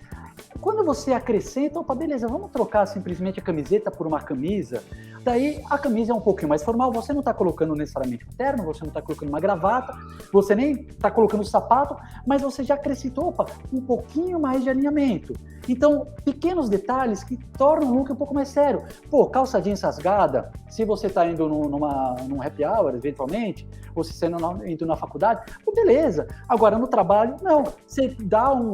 Quando você acrescenta, opa, beleza, vamos trocar simplesmente a camiseta por uma camisa, daí a camisa é um pouquinho mais formal, você não está colocando necessariamente um terno, você não está colocando uma gravata, você nem está colocando o sapato, mas você já acrescentou, opa, um pouquinho mais de alinhamento. Então, pequenos detalhes que tornam o look um pouco mais sério. Pô, calça jeans rasgada, se você está indo num happy hour, eventualmente, ou se você não indo na faculdade, pô, beleza. Agora, no trabalho, não. Você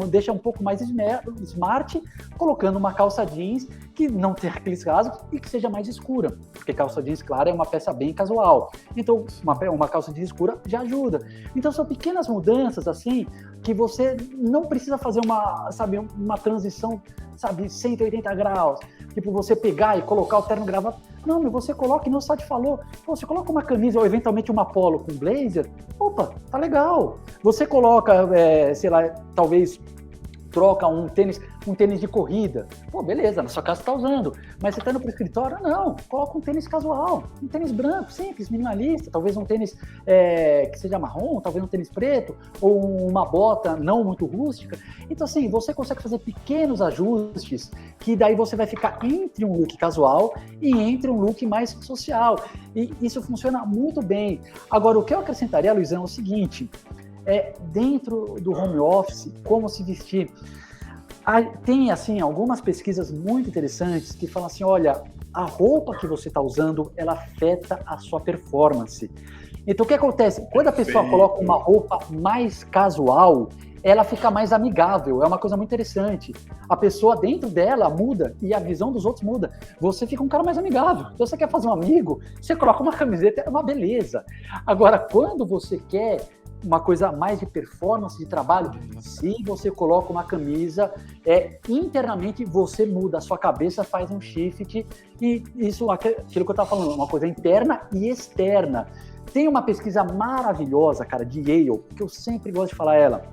deixa um pouco mais smart, colocando uma calça jeans que não tenha aqueles rasgos e que seja mais escura, porque calça jeans clara é uma peça bem casual. Então, uma calça jeans escura já ajuda. Então, são pequenas mudanças, assim, que você não precisa fazer uma transição, 180 graus. Tipo, você pegar e colocar o terno gravata. Não, mas você coloca, e não só te falou, você coloca uma camisa ou eventualmente uma polo com blazer, opa, tá legal. Você coloca, sei lá, talvez troca um tênis de corrida. Pô, beleza, na sua casa você tá usando. Mas você tá indo pro escritório? Não, coloca um tênis casual, um tênis branco, simples, minimalista, talvez um tênis que seja marrom, talvez um tênis preto, ou uma bota não muito rústica. Então, assim, você consegue fazer pequenos ajustes que daí você vai ficar entre um look casual e entre um look mais social. E isso funciona muito bem. Agora, o que eu acrescentaria, Luizão, é o seguinte... dentro do home office, como se vestir. Tem, assim, algumas pesquisas muito interessantes que falam assim, olha, a roupa que você está usando, ela afeta a sua performance. Então, o que acontece? Quando a pessoa coloca uma roupa mais casual, ela fica mais amigável, é uma coisa muito interessante. A pessoa dentro dela muda e a visão dos outros muda. Você fica um cara mais amigável. Se você quer fazer um amigo, você coloca uma camiseta, é uma beleza. Agora, quando você quer uma coisa mais de performance de trabalho, se você coloca uma camisa, internamente você muda, a sua cabeça faz um shift, e isso, aquilo que eu estava falando, uma coisa interna e externa. Tem uma pesquisa maravilhosa, cara, de Yale, que eu sempre gosto de falar ela.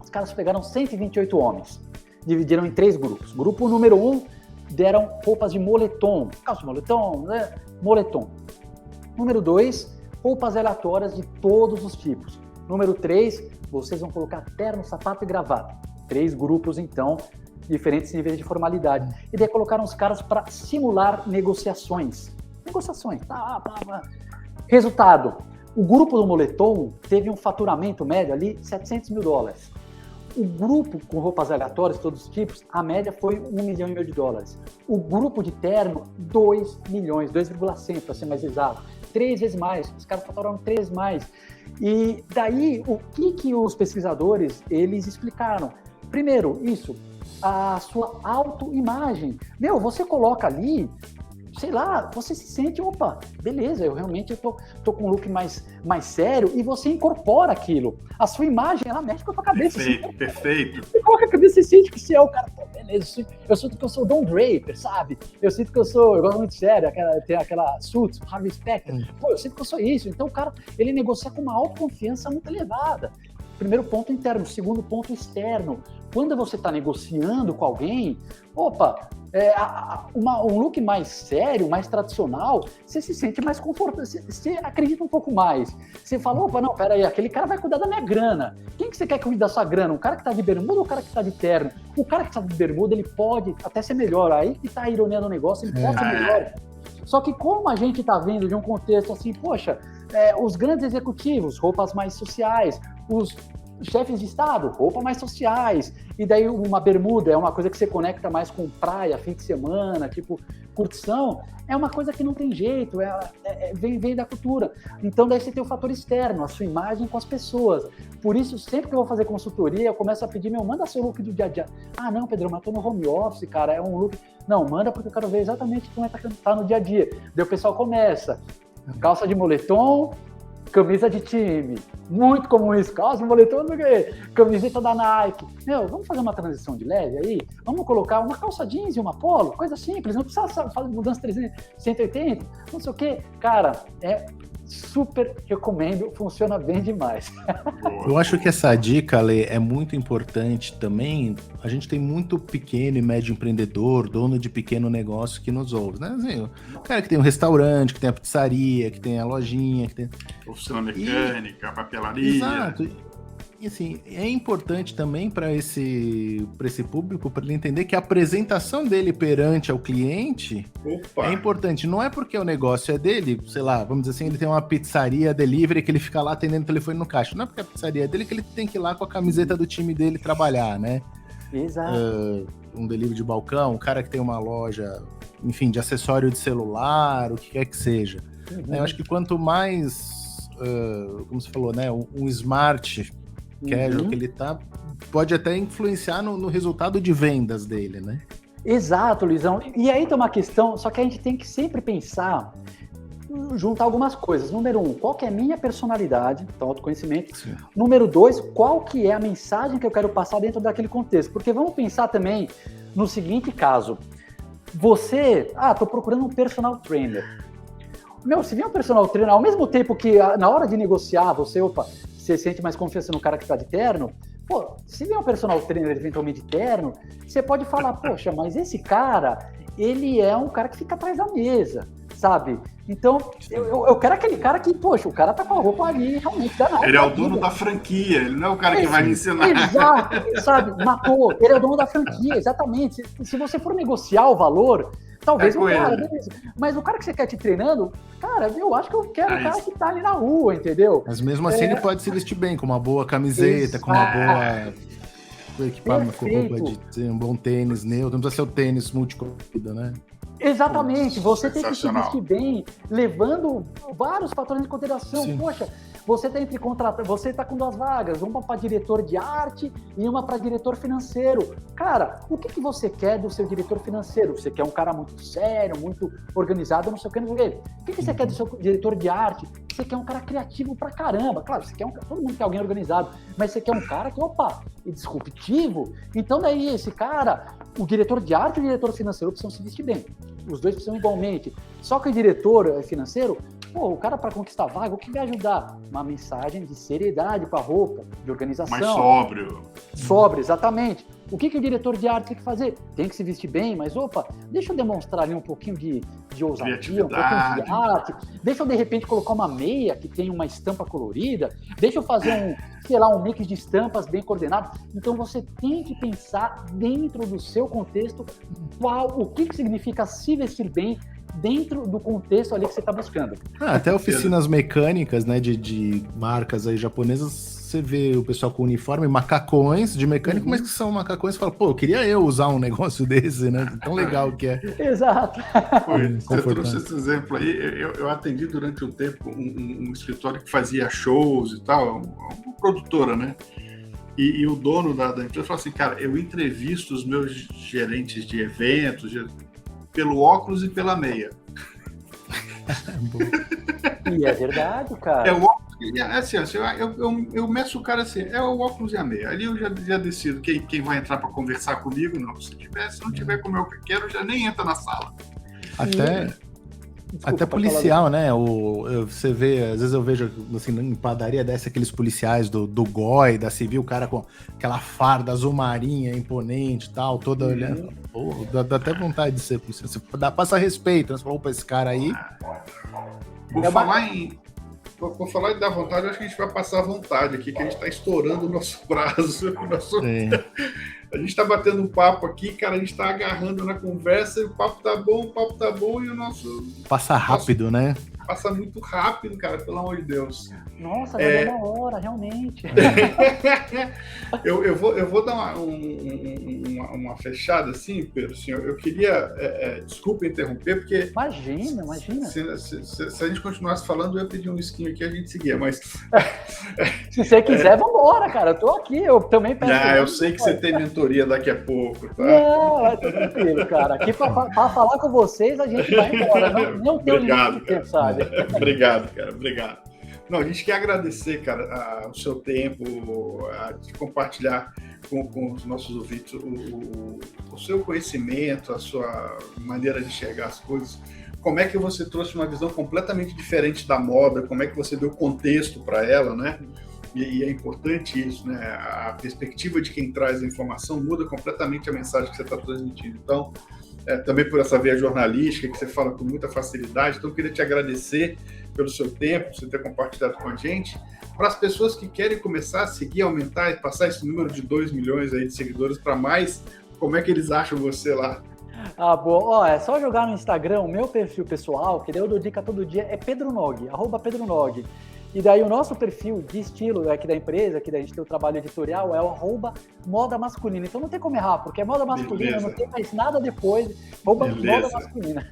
Os caras pegaram 128 homens dividiram em 3 grupos. Grupo número 1 deram roupas de moletom, calça de moletom, né? Moletom. Número 2, roupas aleatórias de todos os tipos. Número 3, vocês vão colocar terno, sapato e gravata. 3 grupos, então, diferentes níveis de formalidade. E daí colocaram os caras para simular negociações. Resultado, o grupo do moletom teve um faturamento médio ali, $700 mil. O grupo com roupas aleatórias, todos os tipos, a média foi $1,5 milhão. O grupo de terno, 2 milhões, 2,1 para ser mais exato. 3 vezes mais, os caras faturaram 3 vezes mais. E daí, o que os pesquisadores, eles explicaram? Primeiro, isso, a sua autoimagem. Você coloca ali, sei lá, você se sente, opa, beleza, eu realmente tô com um look mais sério, e você incorpora aquilo. A sua imagem, ela mexe com a sua cabeça. Perfeito. Você coloca a cabeça e sente que você é o cara, pô, beleza, eu sinto que eu sou o Don Draper, sabe? Eu sinto que eu gosto muito de série, tem aquela Suits, Harvey Specter, pô, eu sinto que eu sou isso. Então o cara, ele negocia com uma autoconfiança muito elevada. Primeiro ponto interno. Segundo ponto externo. Quando você está negociando com alguém, um look mais sério, mais tradicional, você se sente mais confortável, você acredita um pouco mais. Você fala, não, peraí, aquele cara vai cuidar da minha grana. Quem que você quer que cuide da sua grana? O cara que está de bermuda ou o cara que está de terno? O cara que está de bermuda, ele pode até ser melhor. Aí que está a ironia do negócio, ele pode ser melhor. Só que como a gente está vendo de um contexto assim, os grandes executivos, roupas mais sociais, os chefes de estado, roupas mais sociais, e daí uma bermuda é uma coisa que você conecta mais com praia, fim de semana, tipo curtição, é uma coisa que não tem jeito, vem da cultura. Então daí você tem o fator externo, a sua imagem com as pessoas. Por isso, sempre que eu vou fazer consultoria, eu começo a pedir, manda seu look do dia a dia. Ah, não, Pedro, mas tô no home office, cara, é um look... Não, manda porque eu quero ver exatamente como tá no dia a dia. Daí o pessoal começa, calça de moletom, camisa de time, muito comum isso, calça de moletom, camiseta da Nike. Vamos fazer uma transição de leve aí? Vamos colocar uma calça jeans e uma polo, coisa simples, não precisa fazer mudança 180, não sei o quê. Cara, super recomendo, funciona bem demais. Eu acho que essa dica, Lê, é muito importante também. A gente tem muito pequeno e médio empreendedor, dono de pequeno negócio que nos ouve, né? Assim, o cara que tem um restaurante, que tem a pizzaria, que tem a lojinha, que tem... Oficina mecânica, papelaria. Exato. E assim, é importante também para esse público, para ele entender que a apresentação dele perante ao cliente é importante. Não é porque o negócio é dele, sei lá, vamos dizer assim, ele tem uma pizzaria delivery que ele fica lá atendendo o telefone no caixa. Não é porque a pizzaria é dele que ele tem que ir lá com a camiseta do time dele trabalhar, né? Exato. Um delivery de balcão, um cara que tem uma loja, enfim, de acessório de celular, o que quer que seja. Uhum. Eu acho que quanto mais, como você falou, né, um smart casual que ele tá, pode até influenciar no resultado de vendas dele, né? Exato, Luizão. E aí tem uma questão, só que a gente tem que sempre pensar, juntar algumas coisas. Número 1, qual que é a minha personalidade, então autoconhecimento. Sim. Número 2, qual que é a mensagem que eu quero passar dentro daquele contexto. Porque vamos pensar também no seguinte caso. Você, tô procurando um personal trainer. Se vier um personal trainer, ao mesmo tempo que na hora de negociar, você sente mais confiança no cara que tá de terno, se vier um personal trainer eventualmente de terno, você pode falar, poxa, mas esse cara, ele é um cara que fica atrás da mesa, sabe? Então, eu quero aquele cara que, poxa, o cara tá com a roupa ali, realmente dá nada. Ele é o dono da franquia, ele não é o cara que vai me ensinar. Exato, sabe? Matou, ele é o dono da franquia, exatamente. Se você for negociar o valor, talvez o cara, beleza. Mas o cara que você quer te treinando, cara, eu acho que eu quero o cara que tá ali na rua, entendeu? Mas mesmo assim ele pode se vestir bem, com uma boa camiseta, com uma boa equipamento, com roupa de um bom tênis neutro, não precisa ser o tênis multicolorido, né? Exatamente, você tem que se vestir bem, levando vários fatores de consideração. Sim. Poxa, você tá com 2 vagas, uma para diretor de arte e uma para diretor financeiro. Cara, o que você quer do seu diretor financeiro? Você quer um cara muito sério, muito organizado, não sei o que, não sei o que. O que você quer do seu diretor de arte? Você quer um cara criativo pra caramba. Claro, você quer todo mundo quer alguém organizado, mas você quer um cara que, é disruptivo. Então daí esse cara, o diretor de arte e o diretor financeiro precisam se vestir bem. Os dois precisam igualmente. Só que o diretor financeiro, o cara para conquistar vaga, o que vai ajudar? Uma mensagem de seriedade com a roupa, de organização. Mais sóbrio. Sóbrio, exatamente. O que o diretor de arte tem que fazer? Tem que se vestir bem, mas opa, deixa eu demonstrar ali um pouquinho de ousadia, um pouquinho de arte, deixa eu de repente colocar uma meia que tem uma estampa colorida, deixa eu fazer um mix de estampas bem coordenado. Então você tem que pensar dentro do seu contexto o que significa se vestir bem dentro do contexto ali que você está buscando. Até oficinas mecânicas, né, de marcas aí japonesas, você vê o pessoal com uniforme, macacões de mecânico, mas que são macacões, e fala, pô, eu queria usar um negócio desse, né? Tão legal que é. Exato. Você trouxe esse exemplo aí, eu atendi durante um tempo um escritório que fazia shows e tal, uma produtora, né? E o dono da empresa falou assim, cara, eu entrevisto os meus gerentes de eventos pelo óculos e pela meia. E é verdade, cara. É o óculos, assim, eu meço o cara assim, é o óculos e a meia. Ali eu já decido quem vai entrar para conversar comigo, não. Se não tiver como eu quero, já nem entra na sala. Até policial, né? Você vê, às vezes eu vejo assim, em padaria dessa aqueles policiais do GOI, da Civil, o cara com aquela farda azul marinha, imponente e tal, toda olhando. Pô, dá até vontade de ser policial. Você passa respeito, né? Você falou, opa, esse cara aí. Por falar em dar vontade, eu acho que a gente vai passar a vontade aqui, que a gente está estourando o nosso prazo. A gente está batendo um papo aqui, cara, a gente está agarrando na conversa, e o papo tá bom, e o nosso... Passa rápido, né? Passa muito rápido, cara, pelo amor de Deus. Nossa, já deu uma hora, realmente. eu vou dar uma fechada assim, Pedro. Assim, eu queria, desculpa interromper, porque... Imagina. Se a gente continuasse falando, eu ia pedir um esquinho aqui e a gente seguia, mas... Se você quiser, vambora, cara. Eu tô aqui, eu também peço. Eu sei que você tem mentoria daqui a pouco, tá? Não, é tranquilo, cara. Aqui pra falar com vocês, a gente vai embora. Não tem limite de tempo, sabe? Obrigado, cara. Obrigado. Não, a gente quer agradecer, cara, o seu tempo, de compartilhar com os nossos ouvintes o seu conhecimento, a sua maneira de enxergar as coisas. Como é que você trouxe uma visão completamente diferente da moda? Como é que você deu contexto para ela, né? E é importante isso, né? A perspectiva de quem traz a informação muda completamente a mensagem que você está transmitindo. Então, também por essa veia jornalística que você fala com muita facilidade. Então, eu queria te agradecer pelo seu tempo, por você ter compartilhado com a gente. Para as pessoas que querem começar a seguir, aumentar e passar esse número de 2 milhões aí de seguidores para mais, como é que eles acham você lá? Boa. É só jogar no Instagram, o meu perfil pessoal, que daí eu dou dica todo dia, é Pedro Nog, @PedroNog. E daí o nosso perfil de estilo aqui da empresa, que daí a gente tem o trabalho editorial, é o @moda masculina. Então não tem como errar, porque é moda masculina, Beleza. Não tem mais nada depois. Moda masculina.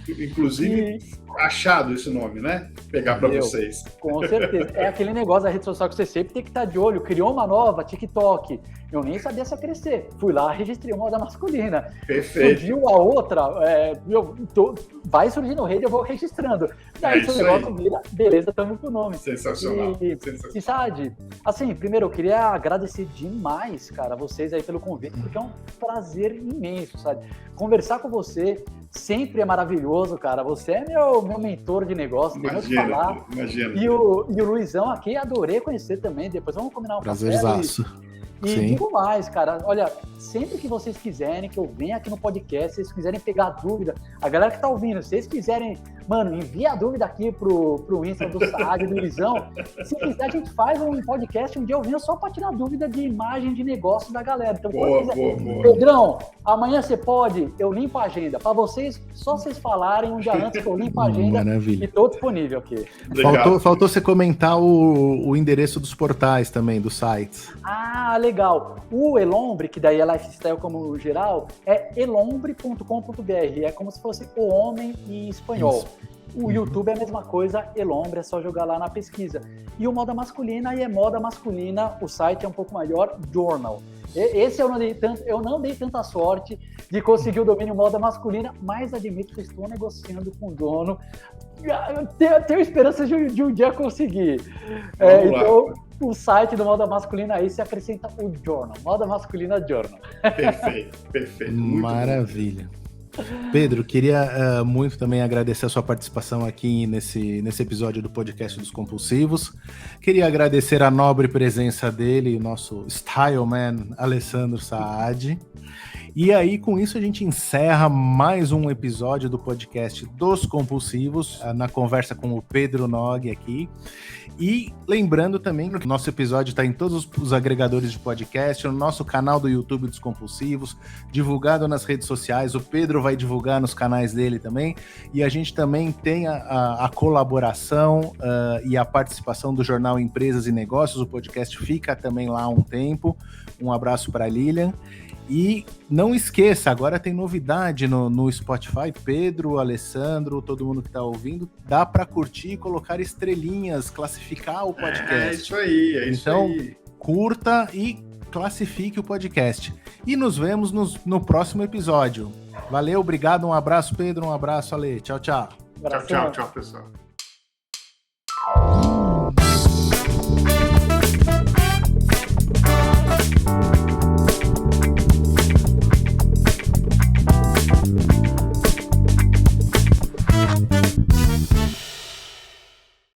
Inclusive, achado esse nome, né? Pegar para vocês. Com certeza. É aquele negócio da rede social que você sempre tem que estar de olho. Criou uma nova, TikTok. Eu nem sabia se ia crescer. Fui lá, registrei moda masculina. Perfeito. Surgiu a outra, vai surgindo rede, eu vou registrando. Daí esse negócio vira, beleza, estamos com o nome. Sensacional. E Saad, assim, primeiro eu queria agradecer demais, cara, vocês aí pelo convite, porque é um prazer imenso, sabe? Conversar com você sempre é maravilhoso, cara. Você é meu mentor de negócio, imagina. E o Luizão aqui, adorei conhecer também. Depois vamos combinar um prazerzaço. E digo mais, cara, olha, sempre que vocês quiserem, que eu venha aqui no podcast, se vocês quiserem pegar dúvida, a galera que tá ouvindo, se vocês quiserem, mano, envia a dúvida aqui pro Insta do Saad, do Luizão. Se quiser, a gente faz um podcast, um dia eu venho só pra tirar dúvida de imagem de negócio da galera. Então, boa. Pedrão, amanhã você pode, eu limpo a agenda. Pra vocês, só vocês falarem um dia antes que eu limpo a agenda. Maravilha. E tô disponível aqui. Faltou você comentar o endereço dos portais também, dos sites. Legal. O Elombre, que daí é lifestyle como geral, é elombre.com.br. É como se fosse o homem em espanhol. Isso. O YouTube é a mesma coisa, Elombre, é só jogar lá na pesquisa. E o Moda Masculina, aí é Moda Masculina, o site é um pouco maior, Journal. Esse eu não dei tanta sorte de conseguir o domínio Moda Masculina, mas admito que estou negociando com o dono. Tenho esperança de um dia conseguir. Então, o site do Moda Masculina aí se acrescenta o Journal, Moda Masculina Journal. Perfeito. Muito maravilha. Bom. Pedro, queria muito também agradecer a sua participação aqui nesse episódio do podcast dos Compulsivos. Queria agradecer a nobre presença dele, o nosso Style Man, Alessandro Saad. E aí, com isso, a gente encerra mais um episódio do podcast dos Compulsivos, na conversa com o Pedro Nogue aqui. E lembrando também que o nosso episódio está em todos os agregadores de podcast, no nosso canal do YouTube dos Compulsivos, divulgado nas redes sociais. O Pedro vai divulgar nos canais dele também. E a gente também tem a colaboração e a participação do jornal Empresas e Negócios. O podcast fica também lá há um tempo. Um abraço para a Lilian. E não esqueça, agora tem novidade no Spotify. Pedro, Alessandro, todo mundo que está ouvindo, dá para curtir, colocar estrelinhas, classificar o podcast. É isso aí, então, curta e classifique o podcast. E nos vemos no próximo episódio. Valeu, obrigado, um abraço, Pedro, um abraço, Ale. Tchau, tchau. Tchau, pessoal.